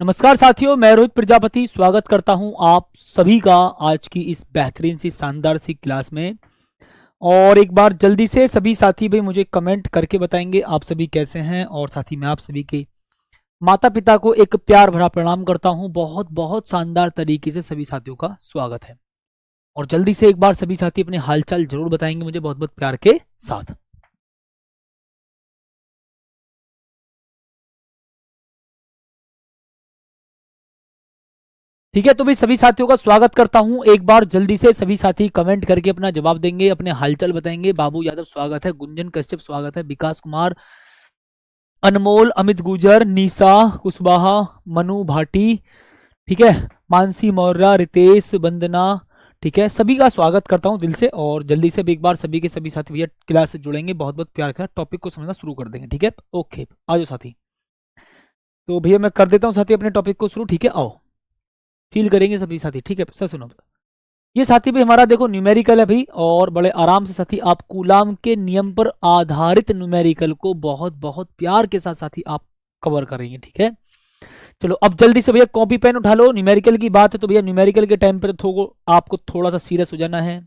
नमस्कार साथियों, मैं रोहित प्रजापति स्वागत करता हूं आप सभी का आज की इस बेहतरीन सी शानदार सी क्लास में। और एक बार जल्दी से सभी साथी भाई मुझे कमेंट करके बताएंगे आप सभी कैसे हैं। और साथ ही मैं आप सभी के माता पिता को एक प्यार भरा प्रणाम करता हूं। बहुत बहुत शानदार तरीके से सभी साथियों का स्वागत है। और जल्दी से एक बार सभी साथी अपने हालचाल जरूर बताएंगे मुझे बहुत बहुत प्यार के साथ। ठीक है, तो भाई सभी साथियों का स्वागत करता हूं। एक बार जल्दी से सभी साथी कमेंट करके अपना जवाब देंगे, अपने हालचाल बताएंगे। बाबू यादव स्वागत है, गुंजन कश्यप स्वागत है, विकास कुमार, अनमोल, अमित गुजर, निशा कुशवाहा, मनु भाटी, ठीक है, मानसी मौर्य, रितेश, वंदना, ठीक है, सभी का स्वागत करता हूं दिल से। और जल्दी से एक बार सभी के सभी साथी भैया क्लास से जुड़ेंगे, बहुत बहुत प्यार का टॉपिक को समझना शुरू कर देंगे। ठीक है, ओके आ जाओ साथी। तो भैया मैं कर देता हूं साथी अपने टॉपिक को शुरू। ठीक है, आओ फील करेंगे सभी साथी। ठीक है, सर सुनो, ये साथी भी हमारा देखो न्यूमेरिकल है भाई, और बड़े आराम से साथी आप कूलाम के नियम पर आधारित न्यूमेरिकल को बहुत बहुत प्यार के साथ साथी आप कवर करेंगे। ठीक है, चलो अब जल्दी से भैया कॉपी पेन उठा लो। न्यूमेरिकल की बात है तो भैया न्यूमेरिकल के टाइम पर तो आपको थोड़ा सा सीरियस हो जाना है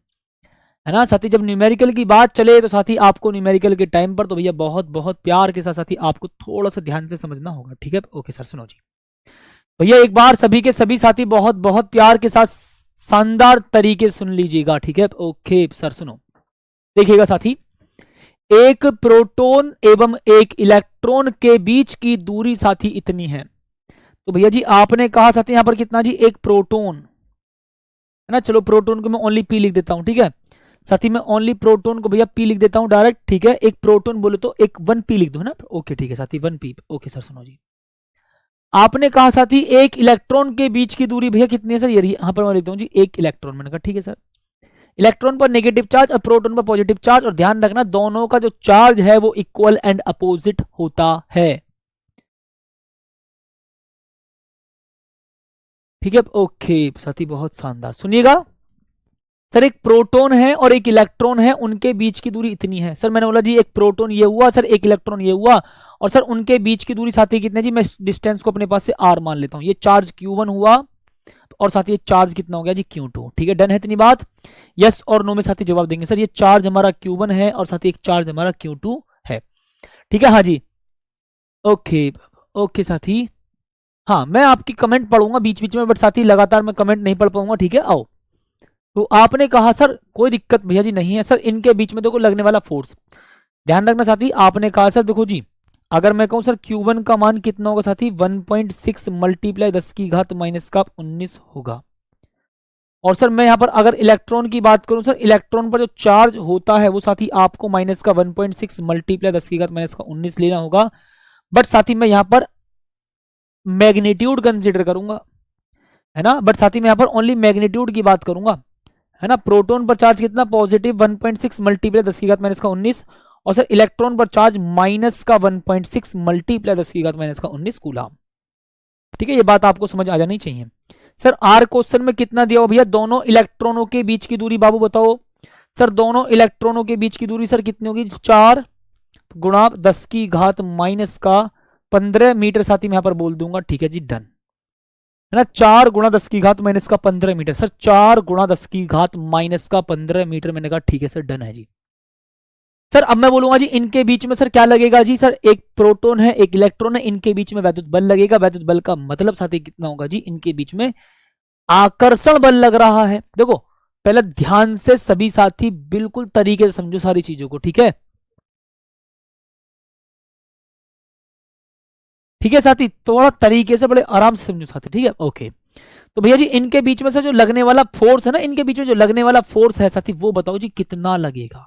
ना साथी। जब न्यूमेरिकल की बात चले तो साथी आपको न्यूमेरिकल के टाइम पर तो भैया बहुत बहुत प्यार के साथ साथी आपको थोड़ा सा ध्यान से समझना होगा। ठीक है, ओके सर सुनो जी। भैया एक बार सभी के सभी साथी बहुत बहुत प्यार के साथ शानदार तरीके से सुन लीजिएगा। ठीक है, ओके सर सुनो, देखिएगा साथी, एक प्रोटॉन एवं एक इलेक्ट्रॉन के बीच की दूरी साथी इतनी है। तो भैया जी आपने कहा साथी यहां पर कितना जी, एक प्रोटॉन है ना। चलो प्रोटॉन को मैं ओनली पी लिख देता हूं। ठीक है साथी, मैं ओनली प्रोटॉन को भैया पी लिख देता हूं डायरेक्ट। ठीक है, एक प्रोटॉन बोले तो एक 1p लिख दो है ना। ओके ठीक है साथी, 1p। ओके सर सुनो जी, आपने कहा साथी एक इलेक्ट्रॉन के बीच की दूरी भैया कितनी है सर, ये यहां पर मैं लिखता हूं जी एक इलेक्ट्रॉन। मैंने कहा ठीक है सर, इलेक्ट्रॉन पर नेगेटिव चार्ज और प्रोटॉन पर पॉजिटिव चार्ज। और ध्यान रखना दोनों का जो चार्ज है वो इक्वल एंड अपोजिट होता है। ठीक है, ओके साथी बहुत शानदार, सुनिएगा सर, एक प्रोटॉन है और एक इलेक्ट्रॉन है, उनके बीच की दूरी इतनी है। सर मैंने बोला जी एक प्रोटॉन ये हुआ सर, एक इलेक्ट्रॉन ये हुआ, और सर उनके बीच की दूरी साथी कितनी जी, मैं डिस्टेंस को अपने पास से r मान लेता हूं। ये चार्ज q1 हुआ और साथी ये चार्ज कितना हो गया जी q2। ठीक है, डन है इतनी बात। यस और नो में साथी जवाब देंगे। सर ये चार्ज हमारा q1 है और साथी एक चार्ज हमारा q2 है। ठीक है, हाँ जी, ओके ओके साथी। हाँ मैं आपकी कमेंट पढ़ूंगा बीच बीच में, बट साथी लगातार मैं कमेंट नहीं पढ़ पाऊंगा। ठीक है, आओ। तो आपने कहा सर कोई दिक्कत भैया जी नहीं है सर, इनके बीच में देखो लगने वाला फोर्स, ध्यान रखना साथी। आपने कहा सर देखो जी, अगर मैं कहूं सर Q1 का मान कितना होगा साथी, 1.6 मल्टीप्लाई 10 की घात माइनस का 19 होगा। और सर मैं यहां पर अगर इलेक्ट्रॉन की बात करूं सर, इलेक्ट्रॉन पर जो चार्ज होता है वो साथी आपको माइनस का 1.6 मल्टीप्लाई 10 की घात माइनस का 19 लेना होगा। बट साथी मैं यहां पर मैग्नीट्यूड कंसिडर करूंगा, है ना। बट साथी मैं यहां पर ओनली मैग्नीट्यूड की बात करूंगा, है ना। प्रोटॉन पर चार्ज कितना, पॉजिटिव 1.6 मल्टीप्लाई 10 की घात माइनस का 19, और सर इलेक्ट्रॉन पर चार्ज माइनस का 1.6 मल्टीप्लाई 10 की घात माइनस का 19 कूलम। ठीक है, ये बात आपको समझ आ जानी चाहिए। सर आर क्वेश्चन में कितना दिया हो भैया, दोनों इलेक्ट्रॉनों के बीच की दूरी, बाबू बताओ सर, दोनों इलेक्ट्रॉनों के बीच की दूरी सर कितनी होगी, 4 गुणा 10 की घात माइनस का 15 मीटर साथी मैं यहां पर बोल दूंगा। ठीक है जी, डन है ना। 4 गुणा 10 की घात माइनस का 15 मीटर, सर 4 गुणा 10 की घात माइनस का 15 मीटर। मैंने कहा ठीक है सर, डन है जी। सर अब मैं बोलूंगा जी इनके बीच में सर क्या लगेगा जी, सर एक प्रोटॉन है एक इलेक्ट्रॉन है, इनके बीच में वैद्युत बल लगेगा। वैद्युत बल का मतलब साथी कितना होगा जी, इनके बीच में आकर्षण बल लग रहा है। देखो पहले ध्यान से सभी साथी बिल्कुल तरीके से समझो सारी चीजों को। ठीक है, ठीक है साथी, थोड़ा तरीके से बड़े आराम से समझो साथी। ठीक है, ओके। तो भैया जी इनके बीच में से जो लगने वाला फोर्स है ना, इनके बीच में जो लगने वाला फोर्स है साथी, वो बताओ जी कितना लगेगा,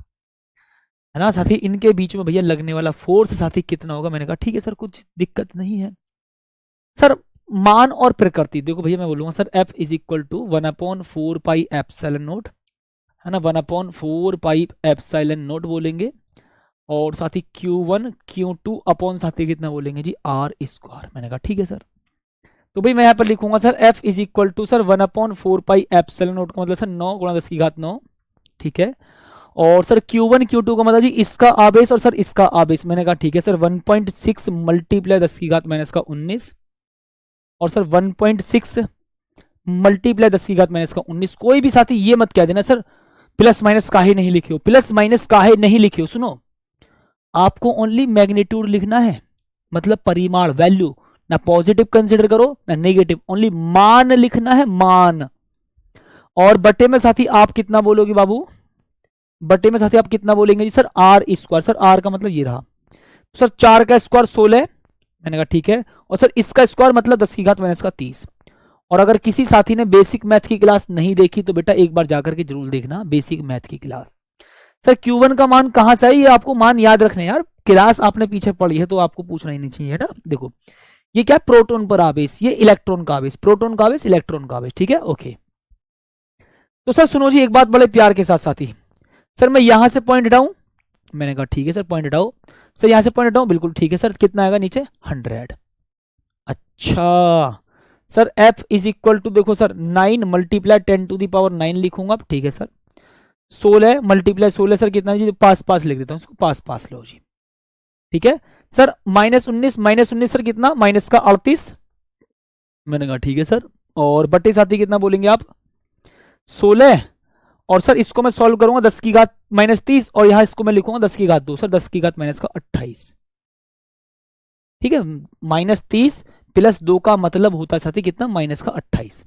है ना साथी। इनके बीच में भैया लगने वाला फोर्स साथी कितना होगा। मैंने कहा ठीक है सर, कुछ दिक्कत नहीं है सर। मान और प्रकृति देखो भैया, मैं बोलूंगा sir F is equal to 1/4 pi epsilon nought, है ना, 1/4 पाई एप्सिलॉन नोट बोलेंगे। और साथी Q1 Q2 अपॉन साथी कितना बोलेंगे जी, R स्क्वायर। मैंने कहा ठीक है सर। तो भाई मैं यहाँ पर लिखूंगा sir F is equal to sir 1/4 pi epsilon nought का मतलब सर 9 गुणा 10 की घात 9। ठीक है, और सर Q1 Q2 का मतलब जी इसका आवेश और सर इसका आवेश। मैंने कहा ठीक है सर, 1.6 मल्टीप्लाई 10 की घात माइनस का 19 और सर 1.6 मल्टीप्लाई 10 की घात माइनस का 19। कोई भी साथी ये मत कह देना सर प्लस माइनस काहे नहीं लिखे हो, प्लस माइनस काहे नहीं लिखे हो। सुनो, आपको ओनली मैग्नीट्यूड लिखना है, मतलब परिमाण, वैल्यू, ना पॉजिटिव कंसीडर करो ना नेगेटिव, ओनली मान लिखना है, मान। और बटे में साथी आप कितना बोलोगे बाबू, बटे में साथी आप कितना बोलेंगे जी, sir R square. Sir R का मतलब ये रहा, सर 4 का स्क्वायर 16, मैंने कहा ठीक है, और सर इसका स्क्वायर मतलब 10 की घात माइनस का 30। और अगर किसी साथी ने बेसिक मैथ की क्लास नहीं देखी तो बेटा एक बार जाकर के जरूर देखना बेसिक मैथ की क्लास। सर Q1 का मान कहां से है, ये आपको मान याद रखने यार, क्लास आपने पीछे पढ़ी है तो आपको पूछना ही नहीं चाहिए ना। देखो ये क्या, प्रोटॉन पर आवेश, ये इलेक्ट्रॉन का आवेश, प्रोटॉन का आवेश, इलेक्ट्रॉन का आवेश, ठीक है ओके। तो सर सुनो जी एक बात बड़े प्यार के साथ साथी, सर मैं यहां से पॉइंट हटाऊं, मैंने कहा ठीक है सर पॉइंट हटाओ, सर यहां से पॉइंट हटाऊं, बिल्कुल ठीक है सर, कितना आएगा नीचे 100। अच्छा sir F is equal to, देखो sir 9 multiply 10 to the power 9 लिखूंगा, ठीक है सर 16 मल्टीप्लाई 16 सर कितना जी, पास पास लिख देता हूं इसको, पास पास लो जी, ठीक है सर -19 सर कितना, माइनस का 38, मैंने कहा ठीक है सर, और बटे साथी कितना बोलेंगे आप 16, और सर इसको मैं सॉल्व करूंगा 10 की घात -30, और यहां इसको मैं लिखूंगा 10 की घात 2, सर 10 की घात माइनस का 28, ठीक है, -30 प्लस 2 का मतलब होता है साथी कितना, माइनस का 28।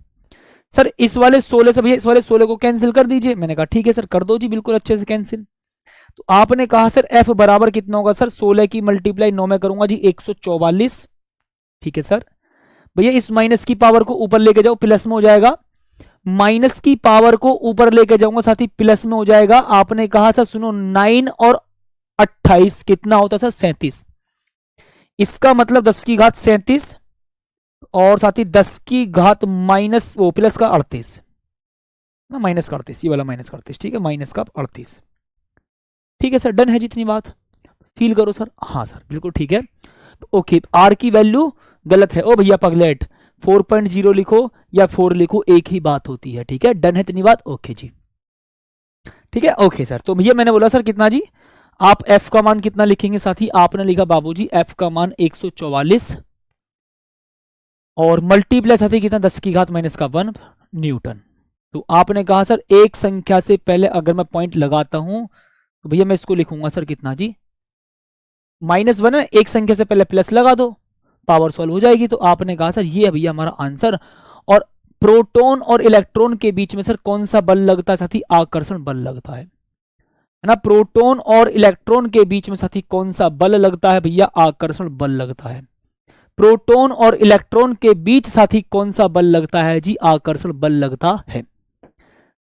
सर इस वाले 16 से भैया इस वाले 16 को कैंसिल कर दीजिए, मैंने कहा ठीक है सर कर दो जी, बिल्कुल अच्छे से कैंसिल। तो आपने कहा सर F बराबर कितना होगा, सर 16 की मल्टीप्लाई 9 में करूंगा जी 144, ठीक है सर। भैया इस माइनस की पावर को ऊपर लेके जाओ, प्लस में हो जाएगा, माइनस की पावर को ऊपर लेके जाऊंगा साथी, प्लस में हो जाएगा। आपने कहा सर सुनो 9 और 28 कितना होता सर 37, इसका मतलब 10 की घात 37, और साथी 10 की घात माइनस वो प्लस का 38 ना, माइनस का 38, ये वाला माइनस का 38, ठीक है माइनस का 38, ठीक है सर डन है जितनी बात, फील करो सर, हाँ सर बिल्कुल ठीक है ओके। आर की वैल्यू गलत है, ओ भैया पगलेट 4.0 लिखो या 4 लिखो एक ही बात होती है, ठीक है डन है इतनी बात, ओके जी ठीक है ओके सर। तो भैया मैंने बोला सर कितना जी, आप F का मान कितना लिखेंगे साथी, आपने लिखा बाबूजी F का मान 144, और मल्टीप्लाई साथी कितना 10 की घात माइनस का 1 न्यूटन। तो आपने कहा सर एक संख्या से पहले अगर मैं पॉइंट लगाता हूं तो भैया मैं इसको लिखूंगा सर कितना जी, -1 है, एक संख्या से पहले प्लस लगा दो, पावर सॉल्व हो जाएगी। तो आपने कहा सर ये है भैया हमारा आंसर। और प्रोटॉन और इलेक्ट्रॉन के बीच में सर कौन सा बल लगता है साथी, आकर्षण बल लगता है ना। प्रोटॉन और इलेक्ट्रॉन के बीच में साथी कौन सा बल लगता है भैया, आकर्षण बल लगता है। प्रोटॉन और इलेक्ट्रॉन के बीच साथी कौन सा बल लगता है जी, आकर्षण बल लगता है,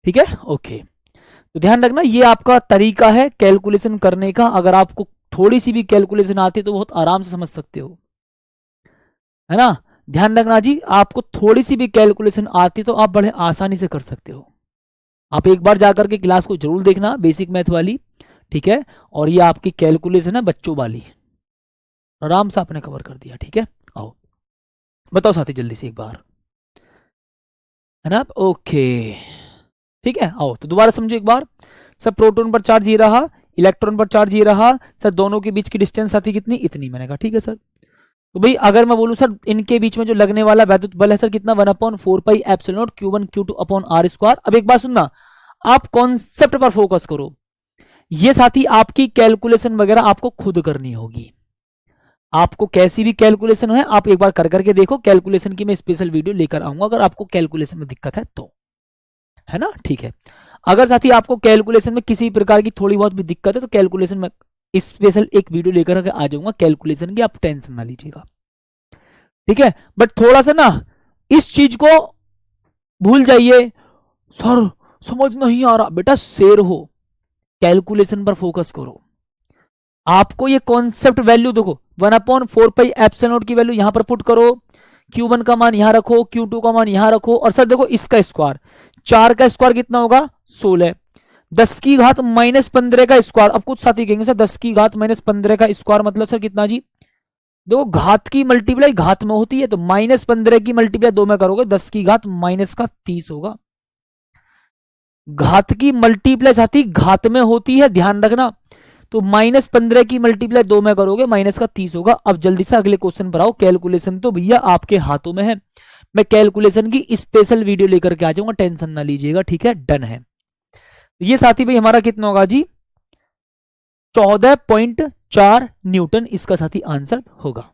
ठीक है ओके। तो ध्यान रखना ये आपका तरीका है कैलकुलेशन करने का, अगर आपको थोड़ी सी भी कैलकुलेशन आती है तो बहुत आराम से समझ सकते हो, है ना। ध्यान रखना जी आपको थोड़ी सी भी कैलकुलेशन आती तो आप बड़े आसानी से कर सकते हो। आप एक बार जाकर के क्लास को जरूर देखना बेसिक मैथ वाली, ठीक है, और ये आपकी कैलकुलेशन है बच्चों वाली, आराम से आपने कवर कर दिया, ठीक है। आओ बताओ साथी जल्दी से एक बार, है ना ओके ठीक है। आओ तो दोबारा समझो एक बार, सर प्रोटॉन पर चार्ज ये रहा, इलेक्ट्रॉन पर चार्ज ये रहा, सर दोनों के बीच की डिस्टेंस आती कितनी, इतनी, मैंने कहा ठीक है सर। तो भाई अगर मैं बोलूं सर इनके बीच में जो लगने वाला वैद्युत बल है सर कितना, 1/4 pi epsilon not Q1 Q2 upon R square. अब एक बात सुनना, आप कॉन्सेप्ट पर फोकस करो, ये साथी आपकी कैलकुलेशन वगैरह आपको खुद करनी होगी। आपको कैसी भी कैलकुलेशन है आप एक बार कर करके देखो, कैलकुलेशन की मैं स्पेशल वीडियो लेकर आऊंगा अगर आपको कैलकुलेशन में दिक्कत है तो, है ना ठीक है। अगर साथी आपको कैलकुलेशन में किसी प्रकार की थोड़ी बहुत भी दिक्कत है तो कैलकुलेशन में स्पेशल एक वीडियो लेकर के आ जाऊंगा कैलकुलेशन की, आप टेंशन ना लीजिएगा, ठीक है। बट थोड़ा सा ना इस चीज को भूल जाइए, सर समझ नहीं आ रहा, बेटा शेर हो, कैलकुलेशन पर फोकस करो। आपको ये कॉन्सेप्ट वैल्यू देखो 1/4 पाई एप्सिलॉन नॉट की वैल्यू यहां पर पुट करो, Q1 का मान यहां रखो, Q2 का मान यहां रखो, और सर देखो इसका स्क्वायर, 4 का स्क्वायर कितना होगा 16, 10 की घात -15 का स्क्वायर। अब कुछ साथी कहेंगे सर 10 की घात -15 का स्क्वायर मतलब सर कितना जी, देखो घात की मल्टीप्लाई घात में होती है, तो -15 की मल्टीप्लाई 2 में करोगे 10 की घात -30 होगा। घात की मल्टीप्लाई साथी घात में होती है, ध्यान रखना। तो -15 की मल्टीप्लाई 2 में करोगे -30 होगा। अब जल्दी से अगले क्वेश्चन पर आओ। कैलकुलेशन तो भैया आपके हाथों में है, मैं कैलकुलेशन की स्पेशल वीडियो लेकर के आ जाऊंगा, टेंशन ना लीजिएगा, ठीक है। डन है। ये साथी भाई हमारा कितना होगा जी, 14.4 न्यूटन इसका साथी आंसर होगा।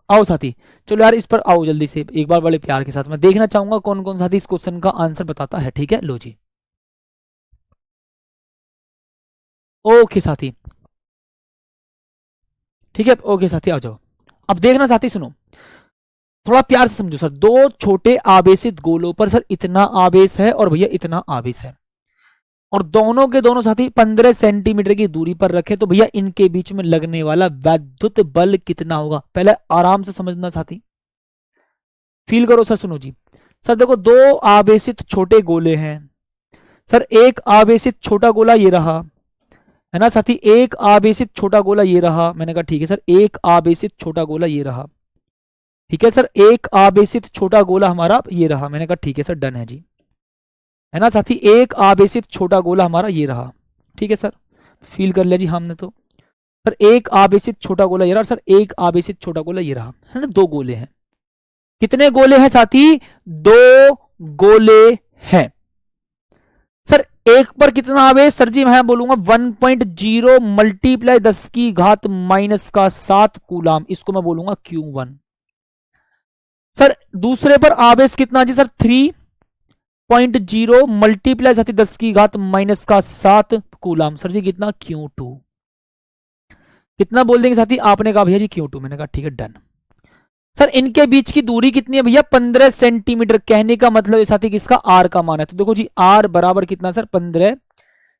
आओ साथी, चलो यार इस पर आओ जल्दी से एक बार बड़े प्यार के साथ। मैं देखना चाहूंगा कौन कौन साथी इस क्वेश्चन का आंसर बताता है, ठीक है। लो जी, ओके साथी, ठीक है, ओके साथी आ जाओ। अब देखना साथी, सुनो थोड़ा प्यार से समझो सर। दो छोटे आवेशित गोलों पर सर इतना आवेश है और भैया इतना आवेश है, और दोनों के दोनों साथी 15 सेंटीमीटर की दूरी पर रखे, तो भैया इनके बीच में लगने वाला वैद्युत बल कितना होगा? पहले आराम से समझना साथी, फील करो सर। सुनो जी सर, देखो दो आवेशित छोटे गोले हैं सर, एक आवेशित छोटा गोला ये रहा है ना साथी, एक आवेशित छोटा गोला ये रहा। मैंने कहा ठीक है सर, एक आवेशित छोटा गोला ये रहा, ठीक है सर, एक आवेशित छोटा गोला हमारा ये रहा। मैंने कहा ठीक है सर, डन है जी, है ना साथी, एक आवेशित छोटा गोला हमारा ये रहा, ठीक है सर, फील कर लिया जी हमने तो। सर एक आवेशित छोटा गोला ये रहा सर, एक आवेशित छोटा गोला ये रहा, है ना, दो गोले हैं। कितने गोले हैं साथी? दो गोले हैं सर। एक पर कितना आवेश सर जी? मैं बोलूंगा 1.0 मल्टीप्लाई 10 की घात -7 कूलाम, इसको मैं बोलूंगा Q1। सर दूसरे पर आवेश कितना जी? सर 3.0 मल्टीप्लाई साथी 10 की घात -7 कूलाम, सर जी कितना? Q2। कितना बोल देंगे साथी? आपने कहा भैया जी Q2, मैंने कहा ठीक है, डन। सर इनके बीच की दूरी कितनी है भैया? 15 सेंटीमीटर। कहने का मतलब है साथी किसका? आर का मान है। तो देखो जी आर बराबर कितना सर? 15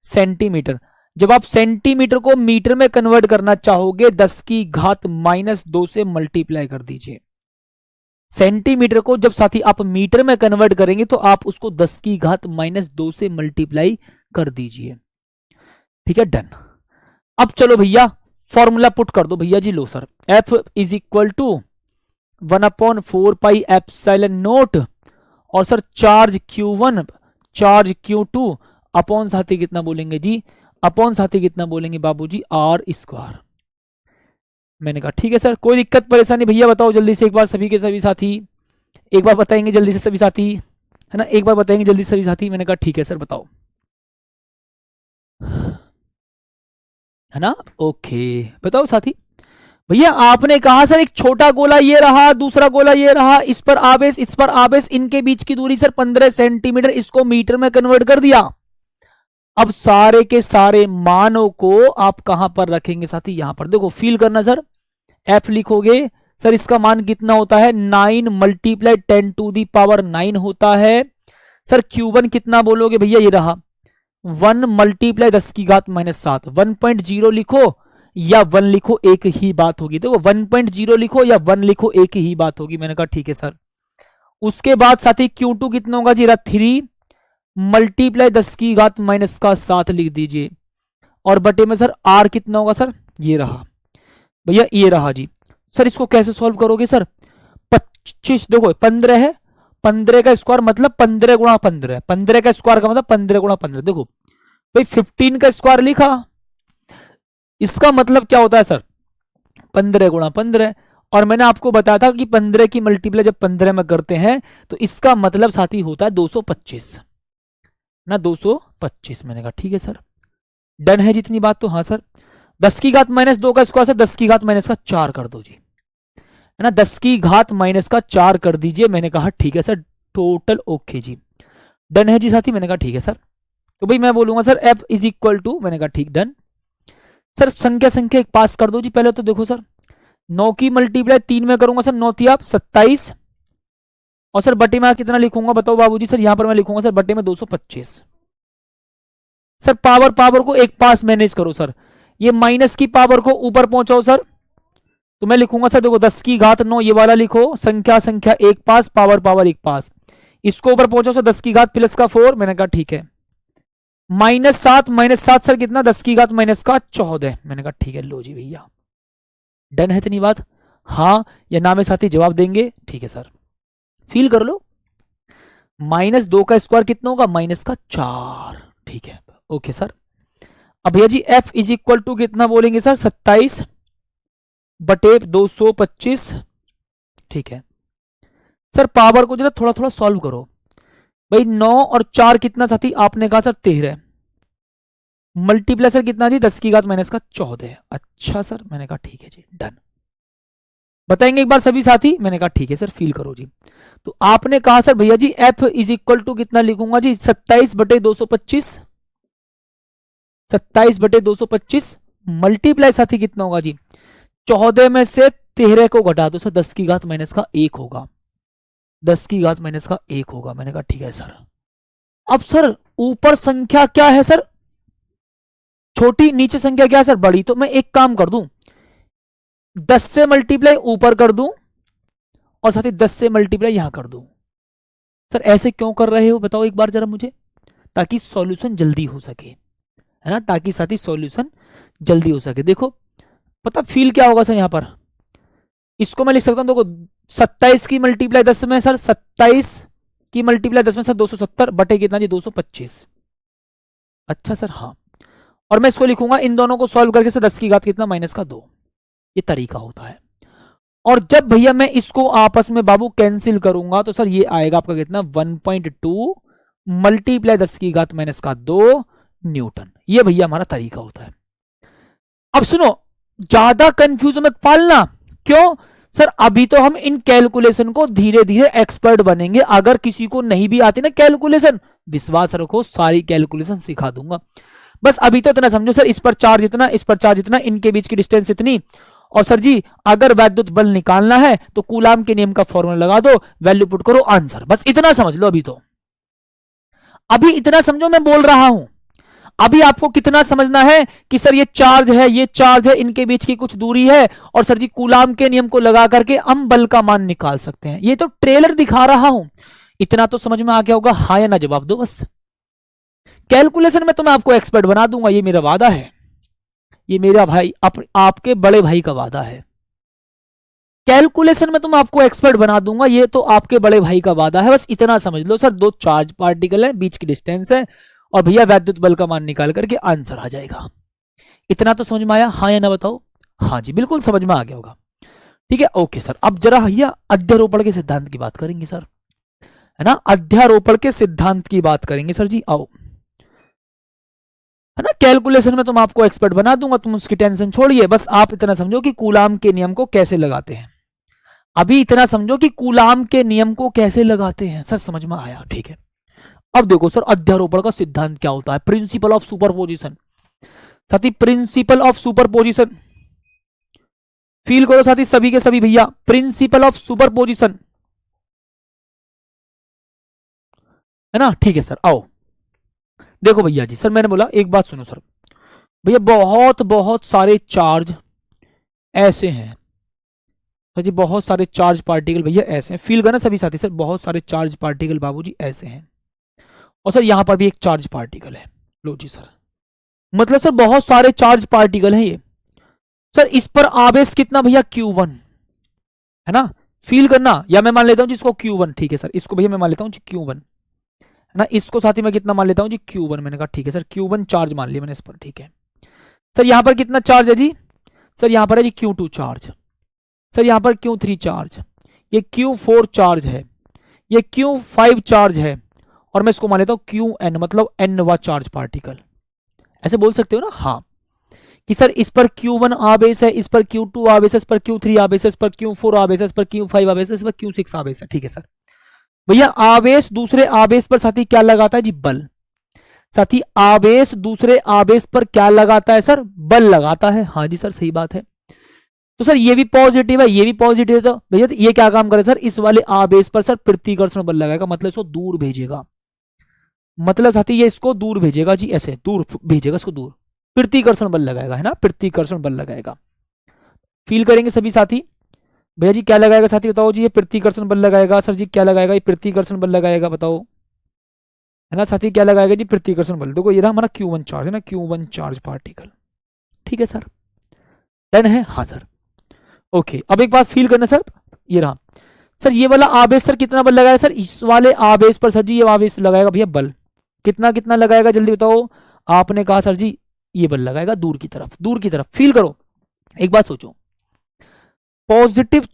सेंटीमीटर। जब आप सेंटीमीटर को मीटर में कन्वर्ट करना चाहोगे 10 की घात -2 से मल्टीप्लाई कर दीजिए। सेंटीमीटर को जब साथी आप मीटर में कन्वर्ट करेंगे तो आप उसको 10 की घात -2 से मल्टीप्लाई कर दीजिए, ठीक है, डन। अब चलो भैया फॉर्मूला पुट कर दो भैया जी। लो sir, F is equal to 1/4 pi epsilon naught, और sir charge Q1 charge Q2 upon साथी कितना बोलेंगे जी? अपॉन साथी कितना बोलेंगे बाबूजी? R square. मैंने कहा ठीक है सर, कोई दिक्कत परेशानी भैया बताओ जल्दी से एक बार, सभी के सभी साथी एक बार बताएंगे जल्दी से सभी साथी, है ना, एक बार बताएंगे जल्दी सभी साथी। मैंने कहा ठीक है सर, बताओ, है ना, ओके बताओ साथी। भैया आपने कहा सर एक छोटा गोला ये रहा, दूसरा गोला ये रहा, इस पर आवेश इस पर आवेश, इनके बीच की दूरी सर 15 सेंटीमीटर, इसको मीटर में कन्वर्ट कर दिया। अब सारे के सारे मानों को आप कहां पर रखेंगे साथी? यहां पर देखो, फील करना सर। F लिखोगे सर, इसका मान कितना होता है? 9 मल्टीप्लाई 10⁻9 होता है। सर Q1 कितना बोलोगे भैया? ये रहा 1 मल्टीप्लाई 10 की घात -7। 1.0 लिखो या 1 लिखो, एक ही बात होगी। देखो 1.0 लिखो या 1 लिखो, एक ही बात होगी। मैंने कहा ठीक है सर। उसके बाद साथी Q2 कितना होगा जी? 3 मल्टीप्लाई 10 की घात -7 लिख दीजिए, और बटे में सर R कितना होगा? सर ये रहा भैया, ये रहा जी। सर इसको कैसे सॉल्व करोगे सर? 25, देखो 15 है, 15 का स्क्वायर मतलब 15 गुणा 15, 15 का स्क्वायर का मतलब 15 गुणा 15। देखो भाई 15 का स्क्वायर लिखा, इसका मतलब क्या होता है सर? 15 गुणा 15। और मैंने आपको बताया था कि 15 की मल्टीप्लाई जब 15 में करते हैं तो इसका मतलब साथी होता है 225 ना, 225। मैंने कहा ठीक है सर, डन है जितनी बात तो। हाँ सर, 10 की घात -2 का स्क्वायर से 10 की घात -4 कर दो जी, है ना, 10 की घात -4 कर दीजिए। मैंने कहा ठीक है सर, टोटल ओके जी, डन है जी साथी। मैंने कहा ठीक है सर। तो भाई मैं बोलूंगा sir F is equal to, मैंने कहा ठीक, डन। सर संख्या संख्या एक पास कर दो जी। पहले तो देखो सर, 9 की मल्टीप्लाई 3 में करूंगा सर, 9 3 27, और सर बटे में कितना लिखूंगा बताओ बाबूजी? सर यहां पर मैं लिखूंगा सर बटे में 225। सर पावर पावर को एक पास मैनेज करो सर, ये माइनस की पावर को ऊपर पहुंचाओ सर। तो मैं लिखूंगा सर, देखो 10 की घात 9 ये वाला लिखो, संख्या संख्या एक पास, पावर पावर एक पास, इसको ऊपर पहुंचाओ सर, 10 की घात प्लस का 4। मैंने कहा ठीक है, -7 सर कितना? 10 की घात -14। मैंने कहा ठीक है, लो जी भैया, डन है इतनी बात। हाँ या ना में साथी जवाब देंगे, ठीक है सर, फील कर लो। -2 का स्क्वायर कितना होगा? -4, ठीक है, ओके सर। अब भैया जी F इज इक्वल टू कितना बोलेंगे सर, 27/225। ठीक है सर, पावर को जरा थोड़ा थोड़ा सॉल्व करो भाई। 9 और 4 कितना साथी, आपने कहा सर 13, मल्टीप्लाई सर कितना जी, 10 की घात माइनस का 14। अच्छा सर, मैंने कहा ठीक है जी, डन। बताएंगे एक बार सभी साथी, मैंने कहा ठीक है सर, फील करो जी। तो आपने कहा सर भैया जी F इज इक्वल टू कितना लिखूंगा जी, 27/225। 27/225 मल्टीप्लाई साथी कितना होगा जी, 14 में से 13 को घटा दो सर, 10 की घात माइनस का 1 होगा। 10 की घात माइनस का 1 होगा। मैंने कहा ठीक है सर। अब सर ऊपर संख्या क्या है सर, छोटी, नीचे संख्या क्या है सर, बड़ी। तो मैं एक काम कर दूं, 10 से मल्टीप्लाई ऊपर कर दूं और साथ ही 10 से मल्टीप्लाई यहां कर दूं। सर ऐसे क्यों कर रहे हो बताओ एक बार जरा मुझे, ताकि सॉल्यूशन जल्दी हो सके, है ना, ताकि साथी सॉल्यूशन जल्दी हो सके। देखो पता फील क्या होगा सर, यहां पर इसको मैं लिख सकता हूं, देखो 27 की मल्टीप्लाई 10 में सर, 27 की मल्टीप्लाई 10 में सर 270 बटे कितना जी, 225। अच्छा सर हाँ, और मैं इसको लिखूंगा इन दोनों को सॉल्व करके सर 10 की घात कितना माइनस का 2। ये तरीका होता है। और जब भैया मैं इसको आपस में बाबू कैंसिल करूंगा तो सर ये आएगा आपका कितना, 1.2 मल्टीप्लाई 10 की घात माइनस का 2 न्यूटन। ये भैया हमारा तरीका होता है। अब सुनो, ज्यादा कंफ्यूज मत पालना। क्यों सर, अभी तो हम इन कैलकुलेशन को धीरे धीरे एक्सपर्ट बनेंगे। अगर किसी को नहीं भी आती ना कैलकुलेशन, विश्वास रखो सारी कैलकुलेशन सिखा दूंगा। बस अभी तो इतना समझो सर, इस पर चार्ज इतना, इस पर चार्ज इतना, इनके बीच की डिस्टेंस इतनी, और सर जी अगर वैद्युत बल निकालना है तो कूलाम के नियम का फॉर्मूला लगा दो, वैल्यू पुट करो, आंसर। बस इतना समझ लो। अभी इतना समझो मैं बोल रहा हूं। अभी आपको कितना समझना है कि सर ये चार्ज है, ये चार्ज है, इनके बीच की कुछ दूरी है, और सर जी कूलाम के नियम को लगा करके हम बल का मान निकाल सकते हैं। ये तो ट्रेलर दिखा रहा हूं। इतना तो समझ में आ गया होगा, हाँ या ना जवाब दो बस। कैलकुलेशन में तो मैं आपको एक्सपर्ट बना दूंगा, ये मेरा वादा है। ये मेरा भाई आपके बड़े भाई का वादा है। कैलकुलेशन में तो मैं आपको एक्सपर्ट बना दूंगा, ये तो आपके बड़े भाई का वादा है। बस इतना समझ लो सर, दो चार्ज पार्टिकल है, बीच की डिस्टेंस है, और भैया वैद्युत बल का मान निकाल करके आंसर आ जाएगा। इतना तो समझ में आया, हाँ या ना बताओ। हाँ जी बिल्कुल समझ में आ गया होगा। ठीक है ओके सर। अब जरा भैया अध्यारोपण के सिद्धांत की बात करेंगे सर, है ना, अध्यारोपण के सिद्धांत की बात करेंगे सर जी। आओ, है ना, कैलकुलेशन में तुम आपको एक्सपर्ट बना दूंगा, तुम उसकी टेंशन छोड़िए। बस आप इतना समझो कि कूलाम के नियम को कैसे लगाते हैं। अभी इतना समझो कि कूलाम के नियम को कैसे लगाते हैं। सर समझ में आया, ठीक है। अब देखो सर अध्यारोपण का सिद्धांत क्या होता है, प्रिंसिपल ऑफ सुपरपोजिशन। साथी प्रिंसिपल ऑफ सुपरपोजिशन फील करो साथी, सभी के सभी भैया, प्रिंसिपल ऑफ सुपरपोजिशन, है ना। ठीक है सर, आओ देखो भैया जी, सर मैंने बोला एक बात सुनो सर भैया, बहुत बहुत सारे चार्ज ऐसे हैं सर जी, बहुत सारे चार्ज पार्टिकल भैया ऐसे हैं। फील करना सभी साथी, सर बहुत सारे चार्ज पार्टिकल बाबूजी ऐसे हैं, और सर यहां पर भी एक चार्ज पार्टिकल है। लो जी सर, मतलब सर बहुत सारे चार्ज पार्टिकल हैं ये। सर इस पर आवेश कितना भैया, Q1, है ना। फील करना, या मैं मान लेता हूं जिसको Q1, ठीक है सर, इसको भैया मैं मान लेता हूं जी Q1, है ना। इसको साथी मैं कितना मान लेता हूं जी, Q1। मैंने कहा ठीक है सर, Q1 चार्ज मान लिया मैंने इस पर, ठीक है सर। यहां पर कितना चार्ज है जी, सर यहां पर है जी Q2 चार्ज, सर यहां पर Q3 चार्ज, ये Q4 चार्ज है, ये Q5 चार्ज है, और मैं इसको मान लेता हूं Qn, मतलब nवा चार्ज पार्टिकल। ऐसे बोल सकते हो ना, हाँ, कि सर इस पर Q1 आवेश है, इस पर Q2 आवेश है, इस पर Q3 आवेश है, इस पर Q4 आवेश है, इस पर Q5 आवेश है, इस पर Q6 आवेश है। ठीक है सर। भैया आवेश दूसरे आवेश पर साथी क्या लगाता है जी, बल। साथी आवेश दूसरे आवेश पर क्या लगाता है सर, बल लगाता है। हाँ जी सर सही बात है। तो सर ये भी पॉजिटिव है, ये भी पॉजिटिव है, तो भैया ये क्या काम करे सर, इस वाले आवेश पर सर प्रतिकर्षण बल लगाएगा, मतलब इसको दूर भेजेगा। मतलब साथी ये इसको दूर भेजेगा जी, ऐसे दूर भेजेगा इसको, दूर प्रतिकर्षण बल लगाएगा, है ना, प्रतिकर्षण बल लगाएगा। फील करेंगे सभी साथी। भैया जी क्या लगाएगा साथी बताओ जी, ये प्रतिकर्षण बल लगाएगा। सर जी क्या लगाएगा, ये प्रतिकर्षण बल लगाएगा, बताओ, है ना साथी, क्या लगाएगा जी, प्रतिकर्षण बल। देखो ये रहा हमारा Q1 चार्ज, है ना, Q1 चार्ज पार्टिकल। ठीक है सर, डन है, हाँ सर ओके। अब एक बात फील करना सर, ये रहा सर, ये वाला आवेश सर कितना बल लगाएगा सर, इस वाले आवेश पर सर जी ये आवेश लगाएगा भैया बल, कितना कितना लगाएगा जल्दी बताओ। आपने कहा सर जी ये बल लगाएगा दूर की तरफ, दूर की तरफ। फील करो, एक बात सोचो, पॉजिटिव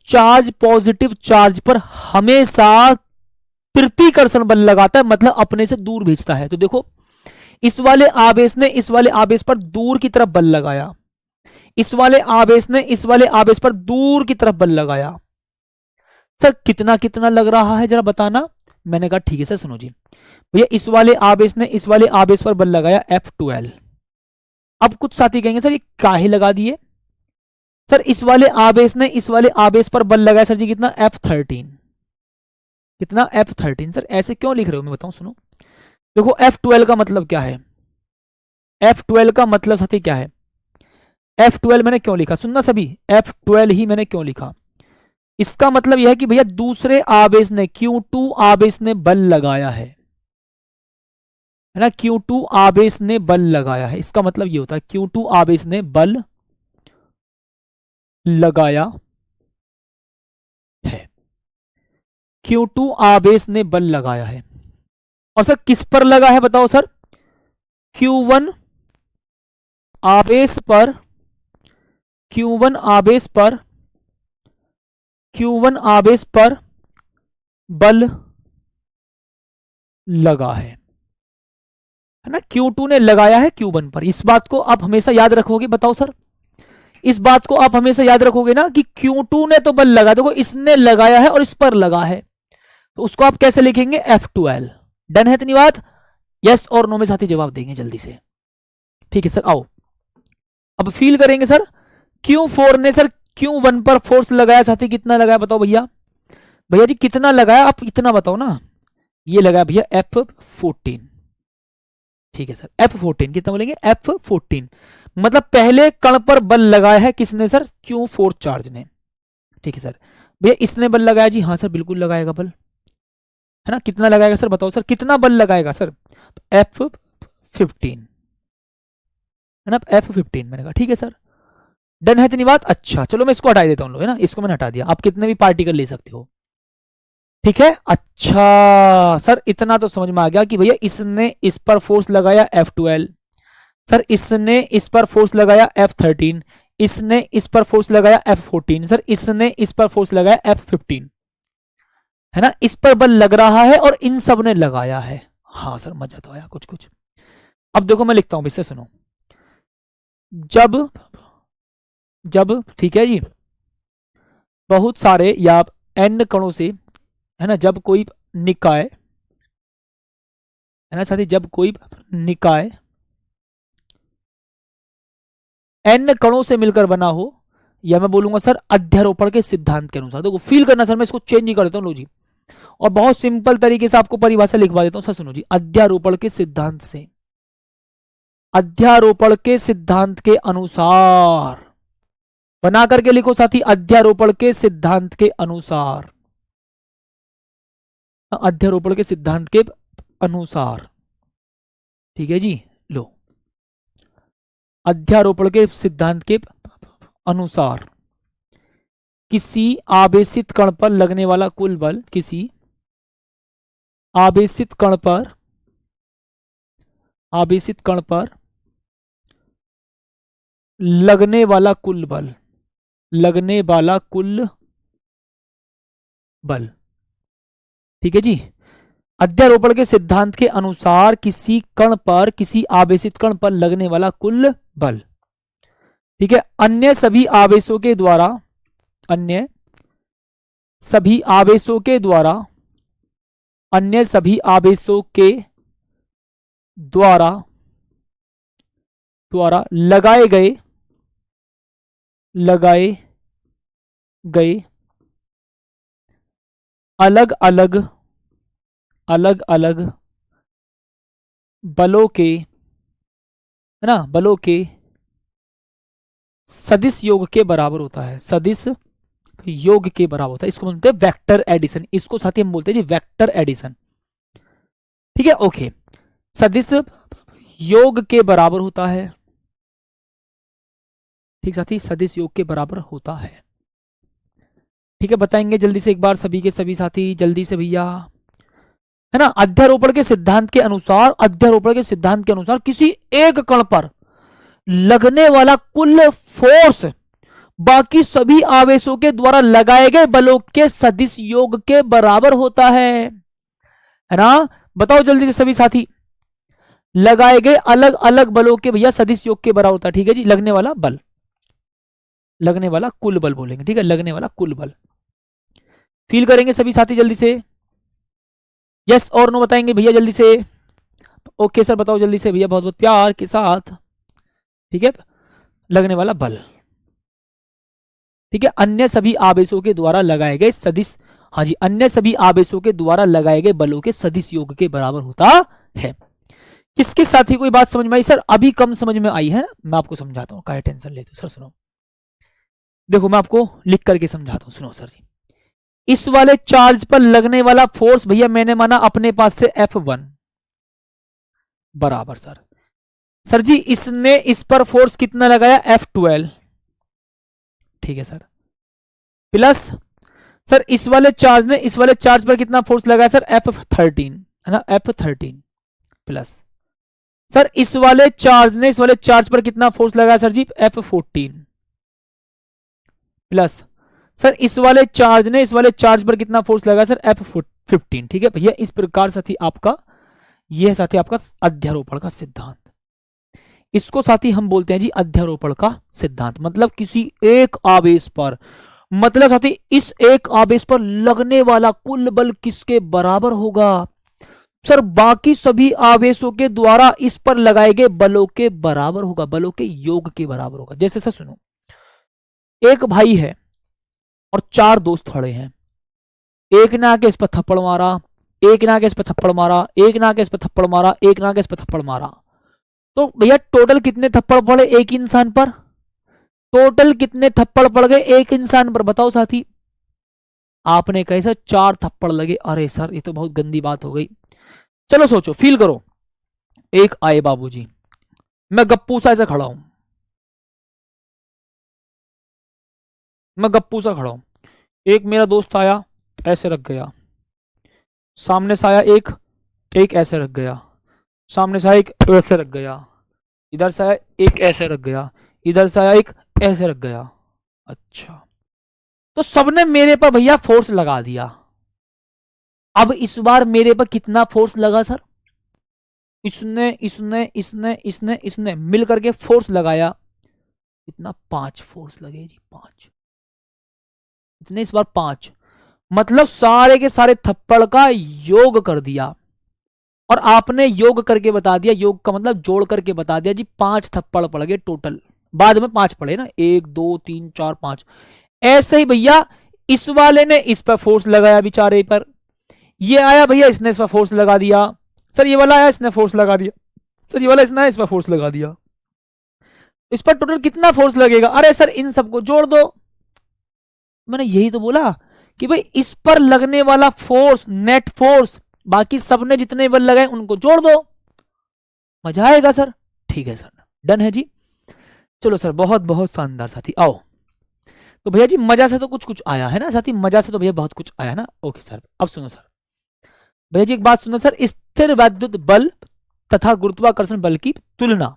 चार्ज पर हमेशा प्रतिकर्षण बल लगाता है, मतलब अपने से दूर भेजता है। तो देखो, इस वाले आवेश ने इस वाले आवेश पर दूर की तरफ बल लगाया, इस वाले आवेश ने इस वाले आवेश पर दूर की तरफ बल लगाया। सर कितना कितना लग रहा है जरा बताना। मैंने कहा ठीक है सर, सुनो जी भैया, इस वाले आवेश ने इस वाले आवेश पर बल लगाया F12। अब कुछ साथी कहेंगे सर ये काहे लगा दिए। सर इस वाले आवेश ने इस वाले आवेश पर बल लगाया सर जी कितना, F13। कितना, F13। सर ऐसे क्यों लिख रहे हो मैं बताऊं, सुनो। देखो F12 का मतलब क्या है, F12 का मतलब साथी क्या है, F12 मैंने क्यों लिखा, सुनना सभी, F12 ही मैंने क्यों लिखा। इसका मतलब यह है कि भैया दूसरे आवेश ने Q2 आवेश ने बल लगाया है ना, Q2 आवेश ने बल लगाया है। इसका मतलब ये होता है Q2 आवेश ने बल लगाया है, Q2 आवेश ने बल लगाया है। और सर किस पर लगा है बताओ सर, Q1 आवेश पर, Q1 आवेश पर, Q1 आवेश पर बल लगा है ना, Q2 ने लगाया है Q1 पर। इस बात को आप हमेशा याद रखोगे, बताओ सर, इस बात को आप हमेशा याद रखोगे ना कि Q2 ने तो बल लगा, देखो इसने लगाया है और इस पर लगा है, तो उसको आप कैसे लिखेंगे, F12। डन है इतनी बात, यस और नो में साथी जवाब देंगे जल्दी से। ठीक है सर, आओ अब फील करेंगे सर। Q4 ने सर Q1 पर फोर्स लगाया साथी, कितना लगाया बताओ भैया, भैया जी कितना लगाया, आप इतना बताओ ना। ये लगाया भैया F14। ठीक है सर, F14 कितना बोलेंगे, F14। मतलब पहले कण पर बल लगाया है किसने सर, Q4 चार्ज ने। ठीक है सर, भैया इसने बल लगाया जी, हाँ सर बिल्कुल लगाएगा बल, है ना। कितना लगाएगा सर बताओ सर, कितना बल लगाएगा सर, F15, है ना, F15। मैंने कहा ठीक है सर, डन है इतनी बात। अच्छा चलो मैं इसको हटा देता हूँ, है ना, इसको मैंने हटा दिया, आप कितने भी पार्टिकल ले सकते हो। ठीक है, अच्छा सर इतना तो समझ में आ गया कि भैया इसने इस पर फोर्स लगाया F12, सर इसने इस पर फोर्स लगाया F13, इसने इस पर फोर्स लगाया F14, सर इसने इस पर फोर्स लगाया F15, है ना। इस पर बल लग रहा है और इन सब ने लगाया है। हाँ सर मजा तो आया कुछ कुछ। अब देखो मैं लिखता हूं, इससे सुनो, जब जब ठीक है जी, बहुत सारे या n कणों से, है ना, जब कोई निकाय, है ना साथी, जब कोई निकाय n कणों से मिलकर बना हो, या मैं बोलूंगा सर अध्यारोपण के सिद्धांत के अनुसार। देखो फील करना सर, मैं इसको चेंज नहीं कर देता हूं, लो जी, और बहुत सिंपल तरीके से आपको परिभाषा लिखवा देता हूं सर, सुनो जी। अध्यारोपण के सिद्धांत से, अध्यारोपण के सिद्धांत के अनुसार, बना करके लिखो साथी, अध्यारोपण के सिद्धांत के अनुसार, अध्यारोपण के सिद्धांत के अनुसार। ठीक है जी, लो, अध्यारोपण के सिद्धांत के अनुसार किसी आवेशित कण पर लगने वाला कुल बल, किसी आवेशित कण पर, आवेशित कण पर लगने वाला कुल बल, लगने वाला कुल बल। ठीक है जी, अध्यारोपण के सिद्धांत के अनुसार किसी कण पर, किसी आवेशित कण पर लगने वाला कुल बल। ठीक है, अन्य सभी आवेशों के द्वारा, अन्य सभी आवेशों के द्वारा, अन्य सभी आवेशों के द्वारा द्वारा लगाए गए, लगाए गए अलग अलग, अलग अलग बलों के, है ना, बलों के सदिश योग के बराबर होता है, सदिश योग के बराबर होता है। इसको बोलते हैं वेक्टर एडिशन, इसको साथी हम बोलते हैं जी वेक्टर एडिशन। ठीक है, ओके, सदिश योग के बराबर होता है। ठीक साथी, सदिश योग के बराबर होता है। ठीक है, बताएंगे जल्दी से एक बार सभी के सभी साथी, जल्दी से भैया, है ना। अध्यारोपण के सिद्धांत के अनुसार, अध्यारोपण के सिद्धांत के अनुसार किसी एक कण पर लगने वाला कुल फोर्स बाकी सभी आवेशों के द्वारा लगाए गए बलों के सदिश योग के बराबर होता है ना। बताओ जल्दी से सभी साथी, लगाए गए अलग अलग बलों के भैया सदिश योग के बराबर होता है। ठीक है जी, लगने वाला बल, लगने वाला कुल बल बोलेंगे। ठीक है, लगने वाला कुल बल। फील करेंगे सभी साथी जल्दी से, यस और नो बताएंगे भैया जल्दी से। ओके सर बताओ जल्दी से भैया, बहुत बहुत प्यार के साथ। ठीक है, लगने वाला बल। ठीक है, अन्य सभी आवेशों के द्वारा लगाए गए सदिश, हाँ जी, अन्य सभी आवेशों के द्वारा लगाए गए बलों के सदिश योग के बराबर होता है। किसके साथ ही कोई बात समझ में आई? सर अभी कम समझ में आई है ना, मैं आपको समझाता हूँ, काहे टेंशन लेते हो। सर सुनो, देखो मैं आपको लिख करके समझाता हूँ, सुनो सर जी। इस वाले चार्ज पर लगने वाला फोर्स भैया मैंने माना अपने पास से F1 बराबर सर जी इसने इस पर फोर्स कितना लगाया? F12। ठीक है सर, प्लस सर इस वाले चार्ज ने इस वाले चार्ज पर कितना फोर्स लगाया सर? F13 है ना, F13 प्लस सर इस वाले चार्ज ने इस वाले चार्ज पर कितना फोर्स लगाया सर जी? F14 प्लस सर इस वाले चार्ज ने इस वाले चार्ज पर कितना फोर्स लगाया सर? F15। ठीक है भैया, इस प्रकार साथी आपका यह साथी आपका अध्यारोपण का सिद्धांत, इसको साथी हम बोलते हैं जी अध्यारोपण का सिद्धांत। मतलब किसी एक आवेश पर, मतलब साथी इस एक आवेश पर लगने वाला कुल बल किसके बराबर होगा? सर बाकी सभी आवेशों के द्वारा इस पर लगाए गए बलों के बराबर होगा, बलों के योग के बराबर होगा। जैसे सर सुनो, एक भाई है और चार दोस्त खड़े हैं, एक ने आके इस पर थप्पड़ मारा, एक ने आके इस पर थप्पड़ मारा, एक ने आके इस पर थप्पड़ मारा, एक ने आके इस पर थप्पड़ मारा, तो भैया टोटल कितने थप्पड़ पड़े एक इंसान पर? टोटल कितने थप्पड़ पड़ गए एक इंसान पर? बताओ साथी। आपने कहे सर 4 थप्पड़ लगे। अरे सर ये तो बहुत गंदी बात हो गई। चलो सोचो, फील करो। एक आए बाबूजी, मैं गप्पू सा ऐसे खड़ा हूं, मैं गप्पू सा खड़ा हूं, एक मेरा दोस्त आया ऐसे रख गया, सामने से आया एक ऐसे रख गया, सामने से आया एक ऐसे रख गया, इधर से आया एक ऐसे रख गया, इधर से आया एक ऐसे रख गया। अच्छा, तो सबने मेरे पर भैया फोर्स लगा दिया। अब इस बार मेरे पर कितना फोर्स लगा सर? इसने इसने इसने इसने इसने मिल करके फोर्स लगाया, इतना 5 फोर्स लगे जी, 5। इतने इस बार 5, मतलब सारे के सारे थप्पड़ का योग कर दिया। और आपने योग करके बता दिया, योग का मतलब जोड़ करके बता दिया जी, 5 थप्पड़ पड़ गए टोटल। बाद में 5 पड़े ना, 1 2 3 4 5। ऐसे ही भैया इस वाले ने इस पर फोर्स लगाया बेचारे पर, ये आया भैया इसने इस पर फोर्स लगा दिया, सर ये वाला आया इसने फोर्स लगा दिया, सर ये वाला इसने इस पर फोर्स लगा दिया। इस पर टोटल कितना फोर्स लगेगा? अरे सर इन सबको जोड़ दो। मैंने यही तो बोला कि भाई इस पर लगने वाला फोर्स, नेट फोर्स, बाकी सबने जितने बल लगाए उनको जोड़ दो, मजा आएगा सर। ठीक है सर, डन है जी। चलो सर, बहुत बहुत शानदार साथी। आओ तो भैया जी, मजा से तो कुछ कुछ आया है ना साथी, मजा से तो भैया बहुत कुछ आया ना। ओके सर, अब सुनो सर भैया जी, एक बात सुनो सर, स्थिर वैद्युत बल तथा गुरुत्वाकर्षण बल की तुलना।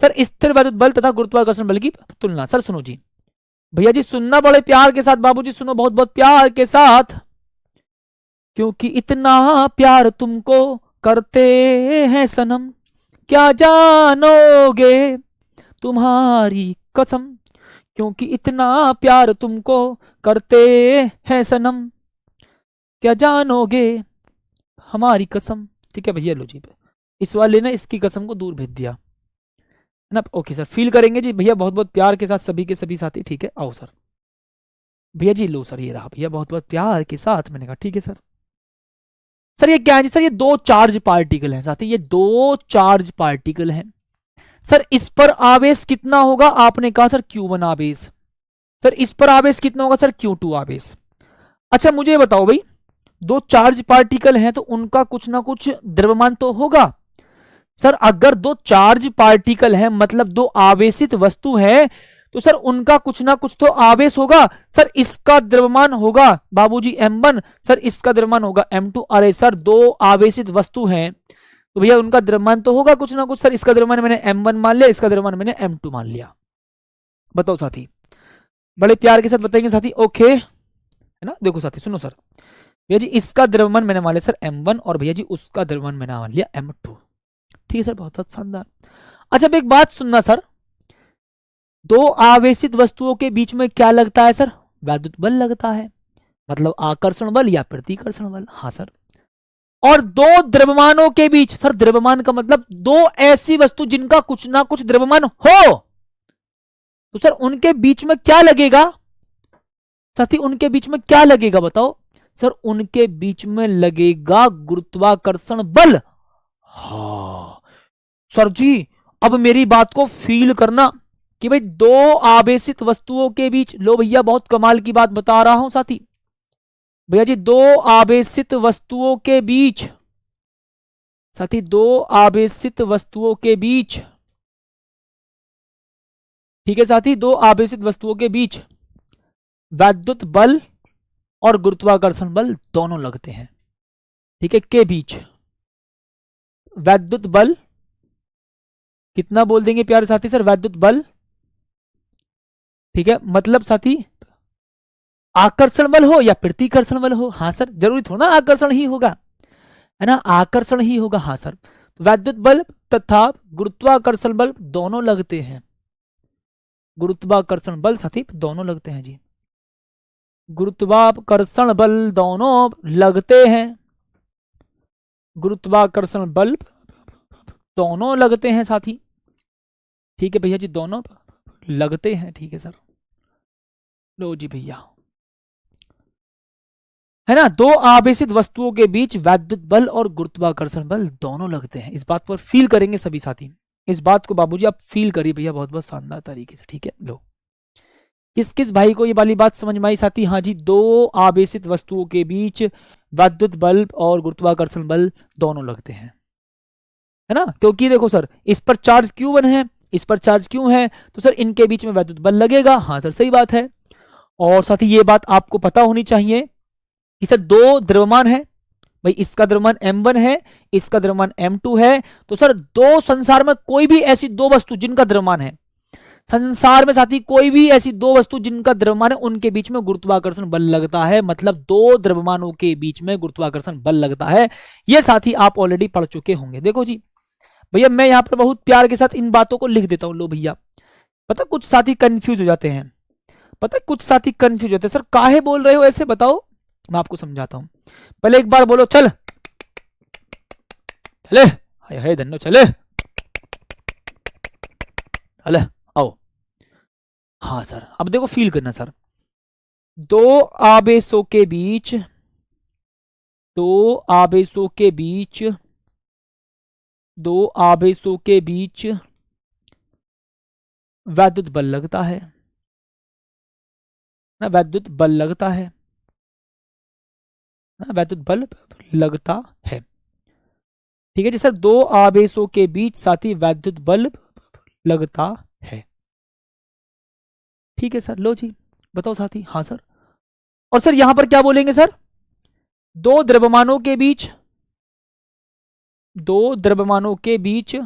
सर स्थिर वैद्युत बल तथा गुरुत्वाकर्षण बल की तुलना, सर सुनो जी भैया जी, सुनना बड़े प्यार के साथ, बाबूजी सुनो बहुत बहुत प्यार के साथ। क्योंकि इतना प्यार तुमको करते हैं सनम, क्या जानोगे तुम्हारी कसम। क्योंकि इतना प्यार तुमको करते हैं सनम, क्या जानोगे हमारी कसम। ठीक है भैया, लो जी, इस वाले ने इसकी कसम को दूर भेज दिया ना। ओके सर, फील करेंगे जी भैया, बहुत बहुत प्यार के साथ सभी के सभी साथी। ठीक है, आओ सर भैया जी, लो सर ये रहा भैया, बहुत बहुत प्यार के साथ। मैंने कहा ठीक है सर। सर ये क्या है जी? सर ये 2 चार्ज पार्टिकल हैं साथी, ये 2 चार्ज पार्टिकल हैं। सर इस पर आवेश कितना होगा? आपने कहा सर Q1 आवेश। सर इस पर आवेश कितना होगा? सर Q2 आवेश। अच्छा मुझे बताओ भाई, 2 चार्ज पार्टिकल हैं तो उनका कुछ ना कुछ द्रव्यमान तो होगा। सर अगर 2 चार्ज पार्टिकल हैं, मतलब 2 आवेशित वस्तु हैं, तो सर उनका कुछ ना कुछ तो आवेश होगा। सर इसका द्रव्यमान होगा बाबूजी m1, सर इसका द्रव्यमान होगा m2। अरे सर 2 आवेशित वस्तु हैं तो भैया उनका द्रव्यमान तो होगा कुछ ना कुछ। सर इसका द्रव्यमान मैंने m1 मान लिया, इसका द्रव्यमान मैंने m2 मान लिया। बताओ साथी, बड़े प्यार के साथ बताएंगे साथी, ओके है ना। देखो साथी सुनो सर, भैया जी इसका द्रव्यमान मैंने मान लिया सर m1 और भैया जी उसका द्रव्यमान मैंने मान लिया m2। ठीक है सर, बहुत शानदार। अच्छा अब एक बात सुनना सर, दो आवेशित वस्तुओं के बीच में क्या लगता है सर? वैद्युत बल लगता है, मतलब आकर्षण बल या प्रतिकर्षण बल। हाँ सर। और दो द्रव्यमानों के बीच, सर द्रव्यमान का मतलब दो ऐसी वस्तु जिनका कुछ ना कुछ द्रव्यमान हो, तो सर उनके बीच में क्या लगेगा साथी? उनके बीच में क्या लगेगा बताओ? सर उनके बीच में लगेगा गुरुत्वाकर्षण बल। हाँ सर जी, अब मेरी बात को फील करना कि भाई दो आवेशित वस्तुओं के बीच, लो भैया बहुत कमाल की बात बता रहा हूं साथी, भैया जी दो आवेशित वस्तुओं के बीच साथी, दो आवेशित वस्तुओं के बीच, ठीक है साथी, दो आवेशित वस्तुओं के बीच वैद्युत बल और गुरुत्वाकर्षण बल दोनों लगते हैं। ठीक है, के बीच वैद्युत बल, कितना बोल देंगे प्यारे साथी? सर वैद्युत बल, ठीक है, मतलब साथी आकर्षण बल हो या प्रतिकर्षण बल हो। हाँ सर, जरूरी थोड़ा ना आकर्षण ही होगा, है ना, आकर्षण ही होगा। हाँ सर, वैद्युत बल तथा गुरुत्वाकर्षण बल दोनों लगते हैं, गुरुत्वाकर्षण बल साथी दोनों लगते हैं जी, गुरुत्वाकर्षण बल दोनों लगते हैं, गुरुत्वाकर्षण बल दोनों लगते हैं साथी। ठीक है भैया जी, दोनों लगते हैं। ठीक है सर, लो जी भैया, है ना, दो आवेशित वस्तुओं के बीच वैद्युत बल और गुरुत्वाकर्षण बल दोनों लगते हैं। इस बात पर फील करेंगे सभी साथी, इस बात को बाबूजी आप फील करिए भैया बहुत बहुत शानदार तरीके से। ठीक है, लो किस किस भाई को ये वाली बात समझ में आई साथी? हाँ जी, दो आवेशित वस्तुओं के बीच वैद्युत बल और गुरुत्वाकर्षण बल दोनों लगते हैं, है ना, क्योंकि देखो सर इस पर चार्ज Q1 है, इस पर चार्ज क्यों है, तो सर इनके बीच में वैद्युत बल लगेगा। हाँ सर सही बात है। और साथी ये बात आपको पता होनी चाहिए कि सर दो द्रव्यमान है, भाई इसका द्रव्यमान m1 है, इसका द्रव्यमान m2 है, तो सर दो संसार में कोई भी ऐसी दो वस्तु जिनका द्रव्यमान है, संसार में साथी कोई भी ऐसी दो वस्तु जिनका द्रव्यमान है, उनके बीच में गुरुत्वाकर्षण बल लगता है, मतलब दो द्रव्यमानों के बीच में गुरुत्वाकर्षण बल लगता है। ये साथी आप ऑलरेडी पढ़ चुके होंगे। देखो जी भैया, मैं यहां पर बहुत प्यार के साथ इन बातों को लिख देता हूं। लो भैया, पता कुछ साथी कंफ्यूज हो जाते हैं, पता कुछ साथी कंफ्यूज होते हैं, सर काहे बोल रहे हो ऐसे, बताओ मैं आपको समझाता हूं। पहले एक बार बोलो चल, चले, हाय धन्नो, चले चले, आओ। हाँ सर, अब देखो फील करना सर, दो आवेशों के बीच, दो आवेशों के बीच, दो आवेशों के बीच वैद्युत बल लगता है ना, वैद्युत बल लगता है ना, वैद्युत बल लगता है। ठीक है जी सर, दो आवेशों के बीच साथी वैद्युत बल लगता है। ठीक है सर, लो जी बताओ साथी। हाँ सर, और सर यहां पर क्या बोलेंगे सर? दो द्रव्यमानों के बीच, दो द्रव्यमानों के बीच,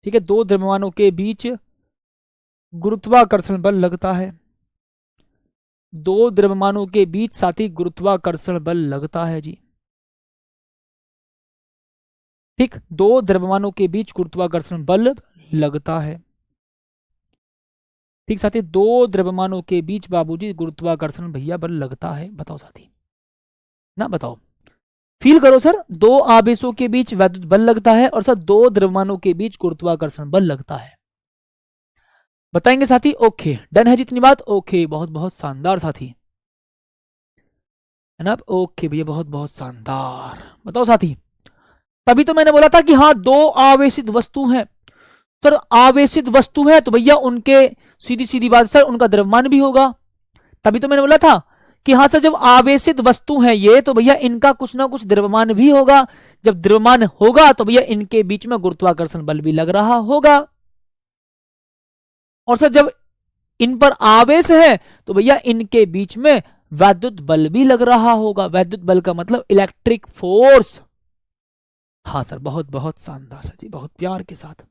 ठीक है, दो द्रव्यमानों के बीच गुरुत्वाकर्षण बल लगता है, दो द्रव्यमानों के बीच साथी गुरुत्वाकर्षण बल लगता है जी। ठीक, दो द्रव्यमानों के बीच गुरुत्वाकर्षण बल लगता है। ठीक साथी, दो द्रव्यमानों के बीच बाबूजी गुरुत्वाकर्षण भैया बल लगता है। बताओ साथी ना, बताओ, फील करो सर, दो आवेशों के बीच वैद्युत बल लगता है और सर दो द्रव्यमानों के बीच गुरुत्वाकर्षण बल लगता है। बताएंगे साथी? ओके, डन है जितनी बात? ओके, बहुत बहुत शानदार साथी, है ना, ओके भैया बहुत बहुत शानदार। बताओ साथी, तभी तो मैंने बोला था कि हाँ दो आवेशित वस्तु हैं। सर आवेशित वस्तु है तो भैया उनके, सीधी सीधी बात सर, उनका द्रव्यमान भी होगा। तभी तो मैंने बोला था कि हाँ सर जब आवेशित वस्तु है ये, तो भैया इनका कुछ ना कुछ द्रव्यमान भी होगा। जब द्रव्यमान होगा तो भैया इनके बीच में गुरुत्वाकर्षण बल भी लग रहा होगा। और सर जब इन पर आवेश है तो भैया इनके बीच में वैद्युत बल भी लग रहा होगा। वैद्युत बल का मतलब इलेक्ट्रिक फोर्स, हाँ सर, बहुत बहुत शानदार सर जी, बहुत प्यार के साथ।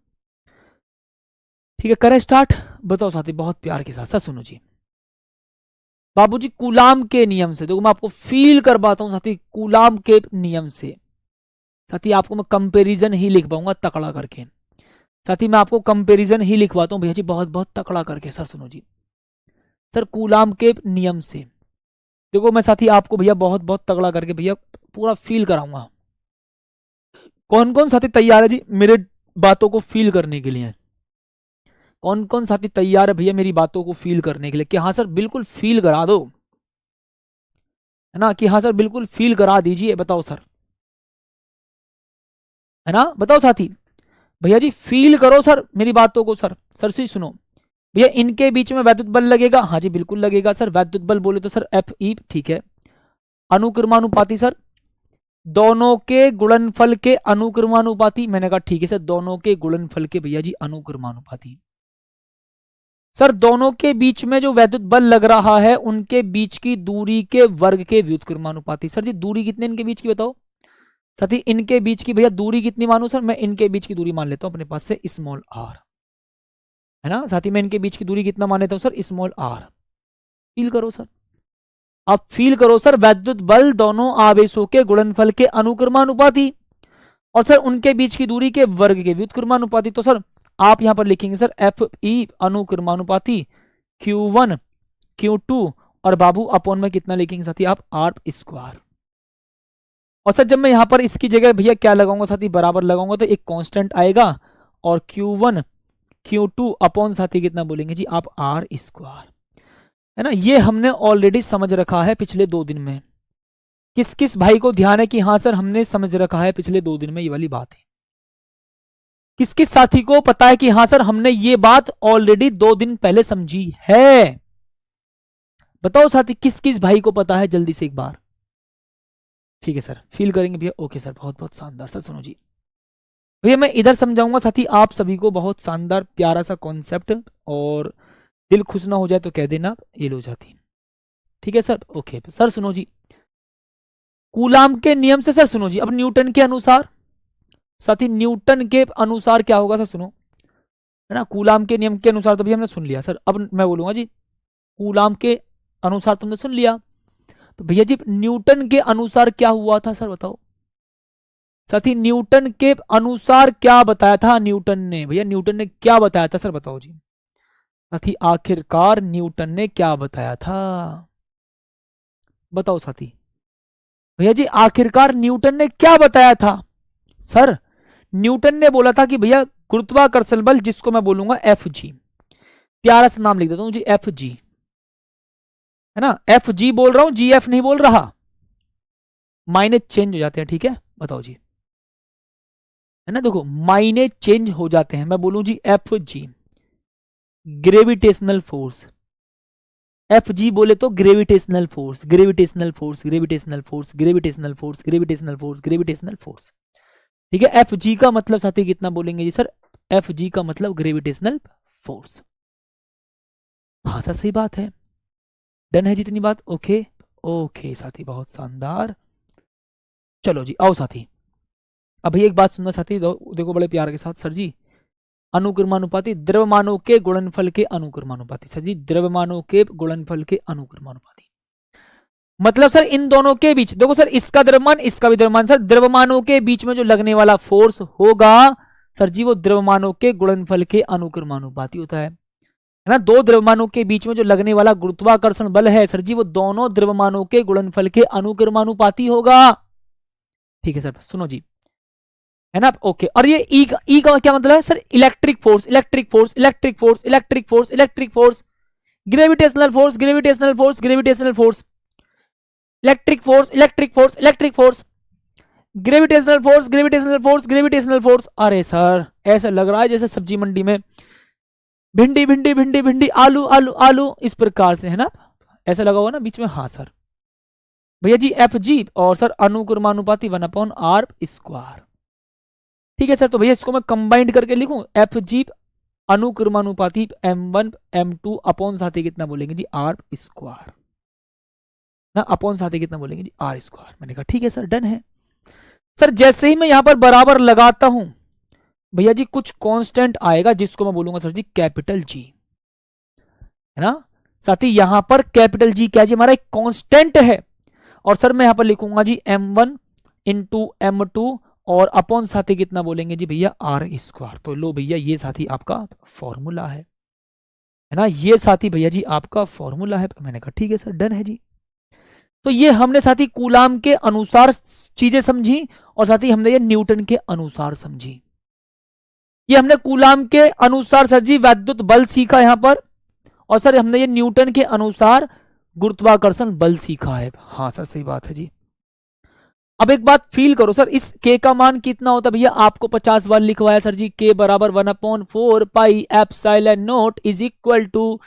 ठीक है, करें स्टार्ट। बताओ साथी, बहुत प्यार के साथ। सर सुनो जी, बाबूजी कूलाम के नियम से, देखो मैं आपको फील करवाता हूं साथी, कूलाम के नियम से साथी आपको मैं कंपैरिजन ही लिख पाऊंगा तकड़ा करके। साथी मैं आपको कंपैरिजन ही लिखवाता हूं भैया जी, बहुत बहुत तकड़ा करके। सर सुनो जी, सर कूलाम के नियम से देखो मैं साथी आपको भैया बहुत बहुत तगड़ा करके भैया पूरा फील कराऊंगा। कौन कौन साथी तैयार है जी मेरे बातों को फील करने के लिए? कौन कौन साथी तैयार है भैया मेरी बातों को फील करने के लिए कि हाँ सर बिल्कुल फील करा दो, है ना, कि हाँ सर बिल्कुल फील करा दीजिए। बताओ सर, है ना, बताओ साथी। भैया जी फील करो सर मेरी बातों को। सर सर से सुनो भैया, इनके बीच में वैद्युत बल लगेगा। हाँ जी बिल्कुल लगेगा सर। वैद्युत बल बोले तो सर एफ ई, ठीक है। अनुक्रमानुपाती सर, दोनों के गुणनफल के अनुक्रमानुपाती। मैंने कहा ठीक है सर, दोनों के गुणनफल के भैया जी अनुक्रमानुपाती। सर दोनों के बीच में जो वैद्युत बल लग रहा है उनके बीच की दूरी के वर्ग के व्युत्क्रमानुपाती। सर जी दूरी कितने इनके बीच की बताओ साथी, इनके बीच की भैया दूरी कितनी मानू सर? मैं इनके बीच की दूरी मान लेता हूं अपने पास से स्मॉल आर, है ना साथी। मैं इनके बीच की दूरी कितना मान लेता हूं सर? Small r. फील करो सर, आप फील करो सर, वैद्युत बल दोनों आवेशों के गुणनफल के अनुक्रमानुपाती और सर उनके बीच की दूरी के वर्ग के व्युत्क्रमानुपाती। तो सर आप यहां पर लिखेंगे sir F E अनुक्रमानुपाती Q1 Q2 और बाबू अपॉन में कितना लिखेंगे साथी आप? Are square. और सर जब मैं यहां पर इसकी जगह भैया क्या लगाऊंगा साथी? बराबर लगाऊंगा तो एक कांस्टेंट आएगा और Q1 Q2 अपॉन साथी कितना बोलेंगे जी आप? आर स्क्वायर, है ना। ये हमने ऑलरेडी समझ रखा है पिछले 2 दिन में। किस किस भाई को ध्यान है कि हाँ सर हमने समझ रखा है पिछले 2 दिन में ये वाली बात है? किस किस साथी को पता है कि हाँ सर हमने ये बात ऑलरेडी 2 दिन पहले समझी है? बताओ साथी, किस किस भाई को पता है? जल्दी से एक बार। ठीक है सर, फील करेंगे भैया। ओके सर, बहुत बहुत शानदार। सर सुनो जी भैया, मैं इधर समझाऊंगा साथी आप सभी को बहुत शानदार प्यारा सा कॉन्सेप्ट, और दिल खुश ना हो जाए तो कह देना ये लो जाती। ठीक है सर, ओके सर। सुनो जी, कूलाम के नियम से सर सुनो जी, अब न्यूटन के अनुसार साथी, न्यूटन के अनुसार क्या होगा सर? सुनो, है ना, कूलाम के नियम के अनुसार तो भी हमने सुन लिया सर। अब मैं बोलूंगा जी कूलाम के अनुसार तुमने सुन लिया, तो भैया जी न्यूटन के अनुसार क्या हुआ था सर? बताओ साथी, न्यूटन के अनुसार क्या बताया था न्यूटन ने? भैया न्यूटन ने क्या बताया था सर? बताओ जी साथी, आखिरकार न्यूटन ने क्या बताया था? बताओ साथी। भैया जी आखिरकार न्यूटन ने क्या बताया था सर? न्यूटन ने बोला था कि भैया गुरुत्वाकर्षण बल, जिसको मैं बोलूंगा एफ जी, प्यारा सा नाम लिख देता हूं जी, एफ जी, है ना। एफ जी बोल रहा हूं, जी एफ नहीं बोल रहा, मायने चेंज हो जाते हैं। ठीक है, बताओ जी, है ना, देखो मायने चेंज हो जाते हैं। मैं बोलूं जी F G, gravitational force. F G बोले तो gravitational force, gravitational force, gravitational force, gravitational force, gravitational force, gravitational force. ठीक है, एफ जी का मतलब साथी कितना बोलेंगे जी सर? एफ जी का मतलब ग्रेविटेशनल फोर्स। हाँ सर सही बात है, डन है जितनी बात। ओके ओके साथी, बहुत शानदार। चलो जी आओ साथी, अब भैया एक बात सुनना साथी, देखो बड़े प्यार के साथ। सर जी अनुक्रमानुपाती द्रव्यमानों के गुणनफल के अनुक्रमानुपाती। सर जी द्रव्यमानों के गुणनफल के अनुक्रमानुपाती मतलब सर इन दोनों के बीच, देखो सर इसका द्रव्यमान इसका भी द्रव्यमान, सर द्रव्यमानों के बीच में जो लगने वाला फोर्स होगा सर जी वो द्रव्यमानों के गुणनफल के अनुक्रमानुपाती होता है ना। दो द्रव्यमानों के बीच में जो लगने वाला गुरुत्वाकर्षण बल है सर जी वो दोनों द्रव्यमानों के गुणनफल के अनुक्रमानुपाती होगा। ठीक है सर, सुनो जी, है ना, ओके। और ये ई का क्या मतलब है sir? Electric force, electric force, electric force, electric force, electric force, gravitational force, gravitational force, gravitational force, electric force, electric force, electric force, gravitational force, gravitational force, gravitational force. अरे सर ऐसा लग रहा है जैसे सब्जी मंडी में भिंडी भिंडी भिंडी भिंडी, आलू आलू आलू, इस प्रकार से, है ना, ऐसा लगा हुआ ना बीच में। हाँ सर भैया जी एफ जी और सर अनुक्रमानुपाती 1/r स्क्वायर। ठीक है सर, तो भैया इसको मैं कंबाइंड करके लिखूं, F G अनुक्रमानुपाती m1 m2 upon साथी कितना बोलेंगे जी? आर स्क्वायर ना, अपॉन साथी कितना बोलेंगे जी? Are square. मैंने कहा ठीक है सर, डन है। सर जैसे ही मैं यहां पर बराबर लगाता हूं भैया जी कुछ कांस्टेंट आएगा जिसको मैं बोलूंगा सर जी कैपिटल जी, है ना। साथ ही यहां पर कैपिटल जी क्या जी हमारा एक कांस्टेंट है, और सर मैं यहां पर लिखूंगा जी m1 इंटू m2 और अपॉन साथी कितना बोलेंगे जी भैया आर स्क्वायर। तो लो भैया ये साथी आपका फॉर्मूला है ना, ये साथी भैया जी आपका फॉर्मूला है। मैंने कहा ठीक है सर डन है जी। तो ये हमने साथी कूलाम के अनुसार चीजें समझी, और साथ ही हमने ये न्यूटन के अनुसार समझी। ये हमने कूलाम के अनुसार सर जी वैद्युत बल सीखा यहां पर, और सर हमने ये न्यूटन के अनुसार गुरुत्वाकर्षण बल सीखा है। हाँ सर सही बात है जी। अब एक बात फील करो सर, इस k का मान कितना होता है भैया, आपको 50 बार लिखवाया सर जी, k बराबर 1/4 pi epsilon nought is equal to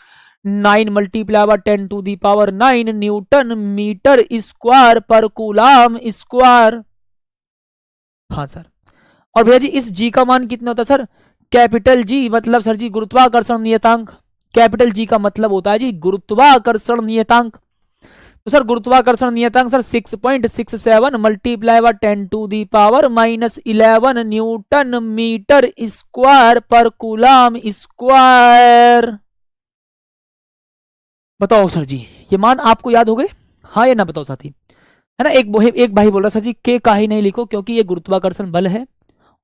9 multiply by 10 to the power 9 newton metre square per coulomb square. हाँ सर। और भैया जी इस g का मान कितना होता है सर, कैपिटल जी मतलब सर जी गुरुत्वाकर्षण नियतांक। कैपिटल जी का मतलब होता है जी गुरुत्वाकर्षण नियतांक। तो सर गुरुत्वाकर्षण नियतांक sir 6.67 multiply by 10 to the power -11 newton metre square per coulomb square. बताओ सर जी ये मान आपको याद हो गए, हाँ या ना बताओ साथी, है ना। एक भाई बोल रहा सर जी के का ही नहीं लिखो क्योंकि ये गुरुत्वाकर्षण बल है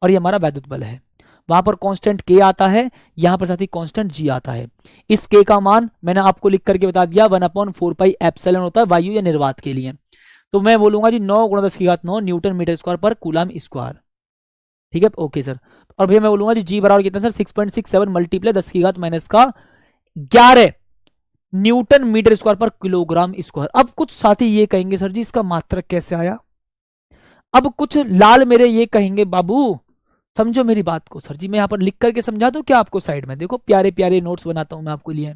और ये हमारा वैद्युत बल है, वहां पर कांस्टेंट के आता है, यहां पर साथी कांस्टेंट जी आता है। इस के का मान मैंने आपको लिख करके बता दिया 1/4 पाई एप्सिलॉन होता है वायु या निर्वात के लिए। तो मैं बोलूंगा जी 9 × 10⁻9 Newton metre square per coulomb square. ठीक है ओके सर। और भैया मैं बोलूंगा जी जी बराबर कितना sir 6.67 multiply 10⁻11 newton metre square per kilogram square. अब कुछ साथी ये कहेंगे सर जी इसका मात्रक कैसे आया, अब कुछ लाल मेरे ये कहेंगे बाबू समझो मेरी बात को, सर जी मैं यहां पर लिख करके समझा दूं क्या आपको, साइड में देखो प्यारे प्यारे नोट्स बनाता हूं मैं आपके लिए,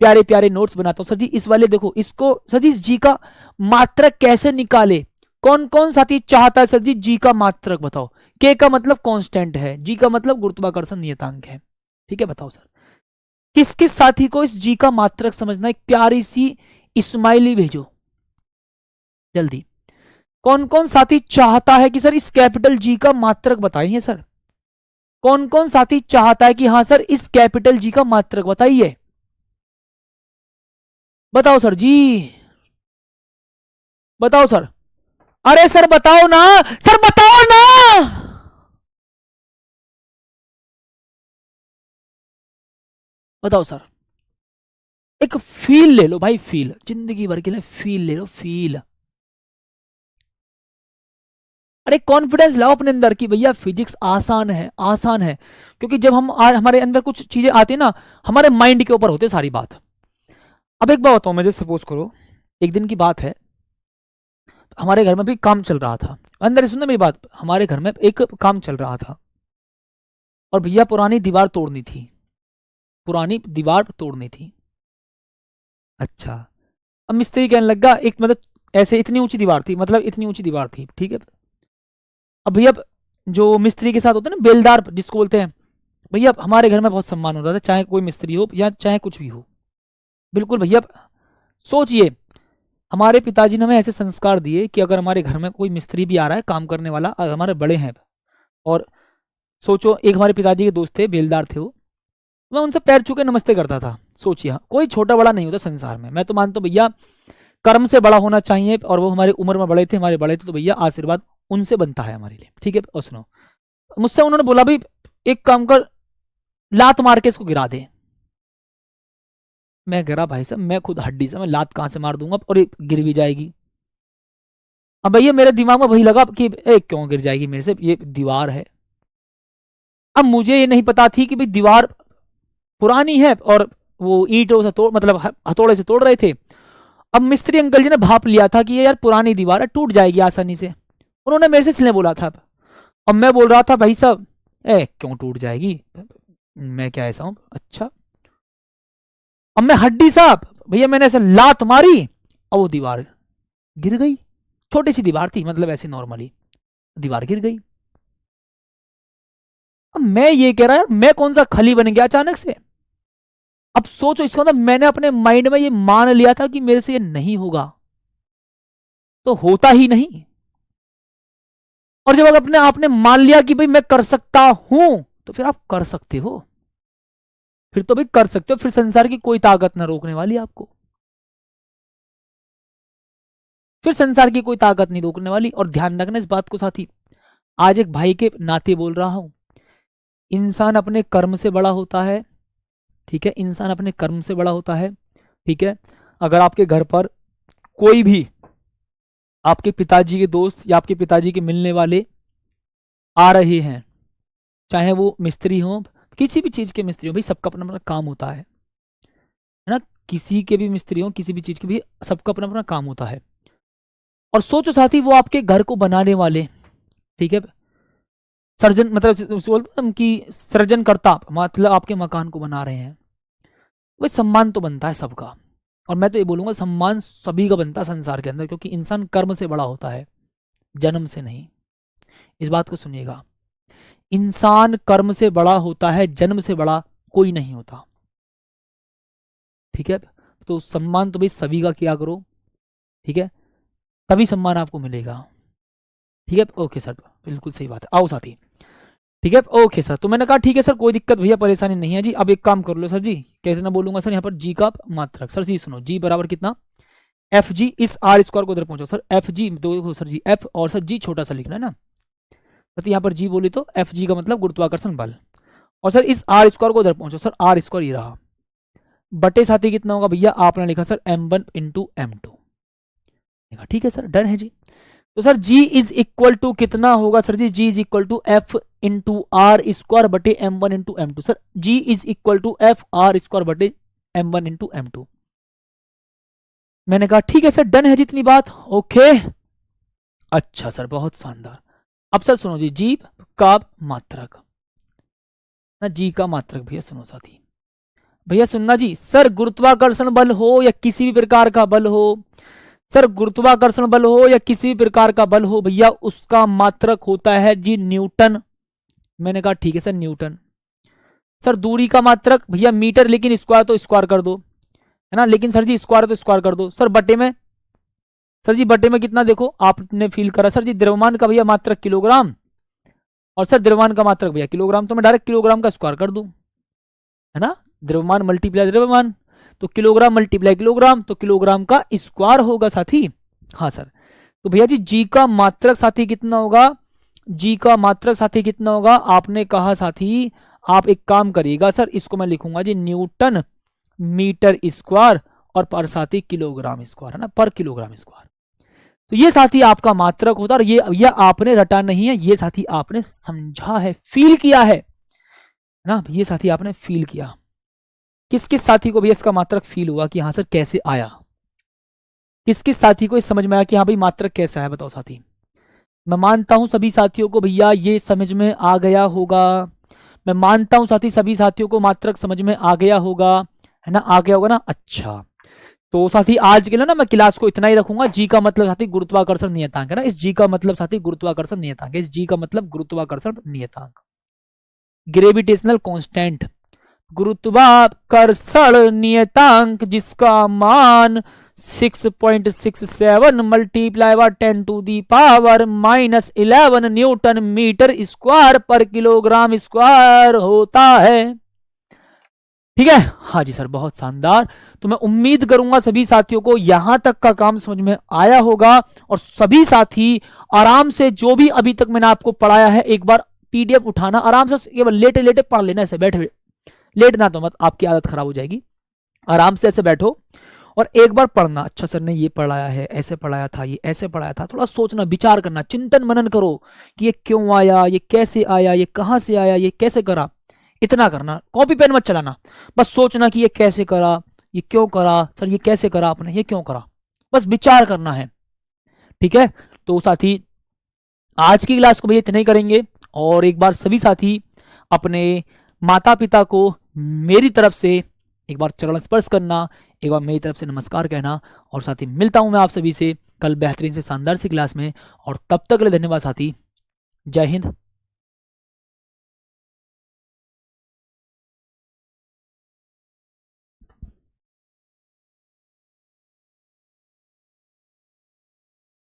प्यारे प्यारे नोट्स बनाता हूं सर जी। इस वाले देखो इसको सर जी, इस जी का मात्रक कैसे निकाले, कौन कौन साथी चाहता है सर जी जी का मात्रक बताओ। के का मतलब कांस्टेंट है, जी का मतलब गुरुत्वाकर्षण नियतांक है। ठीक है बताओ सर किस किस साथी को इस जी का मात्रक समझना, एक प्यारी सी इस्माइली भेजो जल्दी। कौन कौन साथी चाहता है कि सर इस कैपिटल जी का मात्रक बताइए सर, कौन कौन साथी चाहता है कि हाँ सर इस कैपिटल जी का मात्रक बताइए, बताओ सर जी बताओ सर। अरे सर बताओ ना, सर बताओ ना, बताओ सर। एक फील ले लो भाई, फील जिंदगी भर के लिए फील ले लो, फील। अरे कॉन्फिडेंस लाओ अपने अंदर कि भैया फिजिक्स आसान है, आसान है। क्योंकि जब हमारे अंदर कुछ चीजें आती है ना, हमारे माइंड के ऊपर होती है सारी बात। अब एक बात बताऊं, मुझे सपोज करो एक दिन की बात है, हमारे घर में भी काम चल रहा था, अंदर सुनना मेरी बात, हमारे घर में एक काम चल रहा था और भैया पुरानी दीवार तोड़नी थी, पुरानी दीवार तोड़नी थी। अच्छा अब मिस्त्री कहने लगा, एक मतलब ऐसे इतनी ऊंची दीवार थी, मतलब इतनी ऊंची दीवार थी, ठीक है। अब भैया जो मिस्त्री के साथ होता है ना बेलदार जिसको बोलते हैं, भैया हमारे घर में बहुत सम्मान होता था, चाहे कोई मिस्त्री हो या चाहे कुछ भी हो। बिल्कुल भैया सोचिए, हमारे पिताजी ने हमें ऐसे संस्कार दिए कि अगर हमारे घर में कोई मिस्त्री भी आ रहा है काम करने वाला, हमारे बड़े हैं, और सोचो एक हमारे पिताजी के दोस्त थे बेलदार थे वो, मैं उनसे पैर छू के नमस्ते करता था। सोचिए कोई छोटा बड़ा नहीं होता संसार में, मैं तो मानता हूँ भैया कर्म से बड़ा होना चाहिए, और वो हमारी उम्र में बड़े थे, हमारे बड़े थे, तो भैया आशीर्वाद उनसे बनता है हमारे लिए। ठीक है और सुनो, मुझसे उन्होंने बोला भाई एक काम कर, लात मार के इसको गिरा दे। मैं गिरा भाई साहब, मैं खुद हड्डी से, मैं लात कहां से मार दूंगा और ये गिर भी जाएगी। अब भैया मेरे दिमाग में वही लगा कि क्यों गिर जाएगी मेरे से, ये दीवार है। अब मुझे ये नहीं पता थी कि भाई दीवार पुरानी है और वो ईंटों से तोड़ मतलब हथौड़े से तोड़ रहे थे। अब मिस्त्री अंकल जी ने भाप लिया था कि ये यार पुरानी दीवार है, टूट जाएगी आसानी से, उन्होंने मेरे से इसलिए बोला था। अब मैं बोल रहा था भाई साहब क्यों टूट जाएगी, मैं क्या ऐसा हूं, अच्छा। अब मैं हड्डी साहब भैया मैंने ऐसे लात मारी और वो दीवार गिर गई, छोटी सी दीवार थी, मतलब ऐसे नॉर्मली दीवार गिर गई। अब मैं ये कह रहा यार मैं कौन सा खली बन गया अचानक से। अब सोचो इसका मतलब मैंने अपने माइंड में ये मान लिया था कि मेरे से ये नहीं होगा, तो होता ही नहीं। और जब अपने आपने मान लिया कि भाई मैं कर सकता हूं, तो फिर आप कर सकते हो, फिर तो भाई कर सकते हो, फिर संसार की कोई ताकत ना रोकने वाली आपको, फिर संसार की कोई ताकत नहीं रोकने वाली। और ध्यान रखना इस बात को साथी, आज एक भाई के नाते बोल रहा हूं, इंसान अपने कर्म से बड़ा होता है, ठीक है, इंसान अपने कर्म से बड़ा होता है, ठीक है। अगर आपके घर पर कोई भी आपके पिताजी के दोस्त या आपके पिताजी के मिलने वाले आ रहे हैं, चाहे वो मिस्त्री हो, किसी भी चीज के मिस्त्री हो, भाई सबका अपना अपना काम होता है ना, किसी के भी मिस्त्री हो, किसी भी चीज के भी, सबका अपना अपना काम होता है। और सोचो साथी, वो आपके घर को बनाने वाले, ठीक है, सर्जन मतलब बोलते हैं कि सृजनकर्ता, मतलब आपके मकान को बना रहे हैं, वही सम्मान तो बनता है सबका। और मैं तो ये बोलूंगा सम्मान सभी का बनता है संसार के अंदर, क्योंकि इंसान कर्म से बड़ा होता है, जन्म से नहीं। इस बात को सुनिएगा, इंसान कर्म से बड़ा होता है, जन्म से बड़ा कोई नहीं होता, ठीक है। तो सम्मान तो भाई सभी का किया करो, ठीक है, तभी सम्मान आपको मिलेगा, ठीक है। ओके सर, बिल्कुल सही बात है, आओ साथी, ठीक है। ओके सर, तो मैंने कहा ठीक है सर, कोई दिक्कत भैया, परेशानी नहीं है जी। अब एक काम कर लो सर जी, कैसे ना बोलूंगा सर, यहाँ पर जी का मात्रक, सर जी सुनो, जी बराबर कितना, एफ जी, इस आर स्क्वायर को उधर पहुंचो सर, एफ जी दो सर जी, एफ और सर जी छोटा सा लिखना है ना, तो यहाँ पर जी बोली तो एफ जी का मतलब गुरुत्वाकर्षण बल, और सर इस आर स्क्वायर को उधर पहुंचो सर, आर स्क्वायर ये रहा, बटे साथी कितना होगा भैया, आपने लिखा सर m1 इंटू m2, ठीक है सर, डन है जी। तो sir g is equal to कितना होगा सर जी, g is equal to F into r square बटे m1 into m2, sir g is equal to F r square बटे m1 इंटू m2। मैंने कहा ठीक है सर, डन है जितनी बात, ओके। अच्छा सर, बहुत शानदार। अब सर सुनो जी, जी का मात्रक ना, जी का मात्रक भैया सुनो साथी, भैया सुनना जी, सर गुरुत्वाकर्षण बल हो या किसी भी प्रकार का बल हो, सर गुरुत्वाकर्षण बल हो या किसी भी प्रकार का बल हो भैया, उसका मात्रक होता है जी न्यूटन। मैंने कहा ठीक है सर, न्यूटन। सर दूरी का मात्रक भैया मीटर, लेकिन स्क्वायर तो स्क्वायर कर दो, है ना, लेकिन सर जी स्क्वायर तो स्क्वायर कर दो। सर बटे में, सर जी बटे में कितना देखो आपने फील करा, सर जी द्रव्यमान का भैया मात्रक किलोग्राम, और सर द्रव्यमान का मात्रक भैया किलोग्राम, तो मैं डायरेक्ट किलोग्राम का स्क्वायर कर दूं, है ना, द्रव्यमान मल्टीप्लाई द्रव्यमान, तो किलोग्राम मल्टीप्लाई किलोग्राम, तो किलोग्राम का स्क्वायर होगा साथी। हाँ सर, तो भैया जी जी का मात्रक साथी कितना होगा, जी का मात्रक साथी कितना होगा, आपने कहा साथी, आप एक काम करिएगा सर, इसको मैं लिखूंगा जी न्यूटन मीटर स्क्वायर, और पर साथी किलोग्राम स्क्वायर, है ना, पर किलोग्राम स्क्वायर। तो ये साथी आपका मात्रक होता है, और ये आपने रटा नहीं है, ये साथी आपने समझा है, फील किया है ना, ये साथी आपने फील किया। किस किस साथी को भी इसका मात्रक फील हुआ कि हाँ सर कैसे आया, किस किस साथी को इस समझ में आया कि हाँ भाई मात्रक कैसा है, बताओ साथी। मैं मानता हूं सभी साथियों को भैया ये समझ में आ गया होगा, मैं मानता हूं साथी सभी साथियों को मात्रक समझ में आ गया होगा, है ना, आ गया होगा ना। अच्छा, तो साथी आज के लिए ना मैं क्लास को इतना ही रखूंगा। जी का मतलब साथी गुरुत्वाकर्षण नियतांक है ना, इस जी का मतलब साथी गुरुत्वाकर्षण नियतांक है, इस जी का मतलब गुरुत्वाकर्षण नियतांक, ग्रेविटेशनल कांस्टेंट, गुरुत्वाकर्षण नियतांक जिसका मान 6.67 multiply by 10 to the power -11 newton metre square per kilogram square होता है, ठीक है। हाँ जी सर, बहुत शानदार। तो मैं उम्मीद करूंगा सभी साथियों को यहां तक का काम समझ में आया होगा, और सभी साथी आराम से जो भी अभी तक मैंने आपको पढ़ाया है एक बार पीडीएफ उठाना, आराम से केवल लेटे लेटे पढ़ लेना, ऐसे बैठे, लेटना तो मत, आपकी आदत खराब हो जाएगी। आराम से ऐसे बैठो और एक बार पढ़ना, अच्छा सर ने ये पढ़ाया है, ऐसे पढ़ाया था, ये ऐसे पढ़ाया था, थोड़ा सोचना, विचार करना, चिंतन मनन करो कि ये क्यों आया, ये कैसे आया, ये कहां से आया, ये कैसे करा, इतना करना। कॉपी पेन मत चलाना, बस सोचना कि ये कैसे करा, ये क्यों करा, सर ये कैसे करा आपने, ये क्यों करा, बस विचार करना है, ठीक है। तो साथी आज की क्लास को भैया इतना ही करेंगे, और एक बार सभी साथी अपने माता पिता को मेरी तरफ से एक बार चरण स्पर्श करना, एक बार मेरी तरफ से नमस्कार कहना, और साथी मिलता हूं मैं आप सभी से कल बेहतरीन से शानदार सी क्लास में, और तब तक के लिए धन्यवाद साथी, जय हिंद,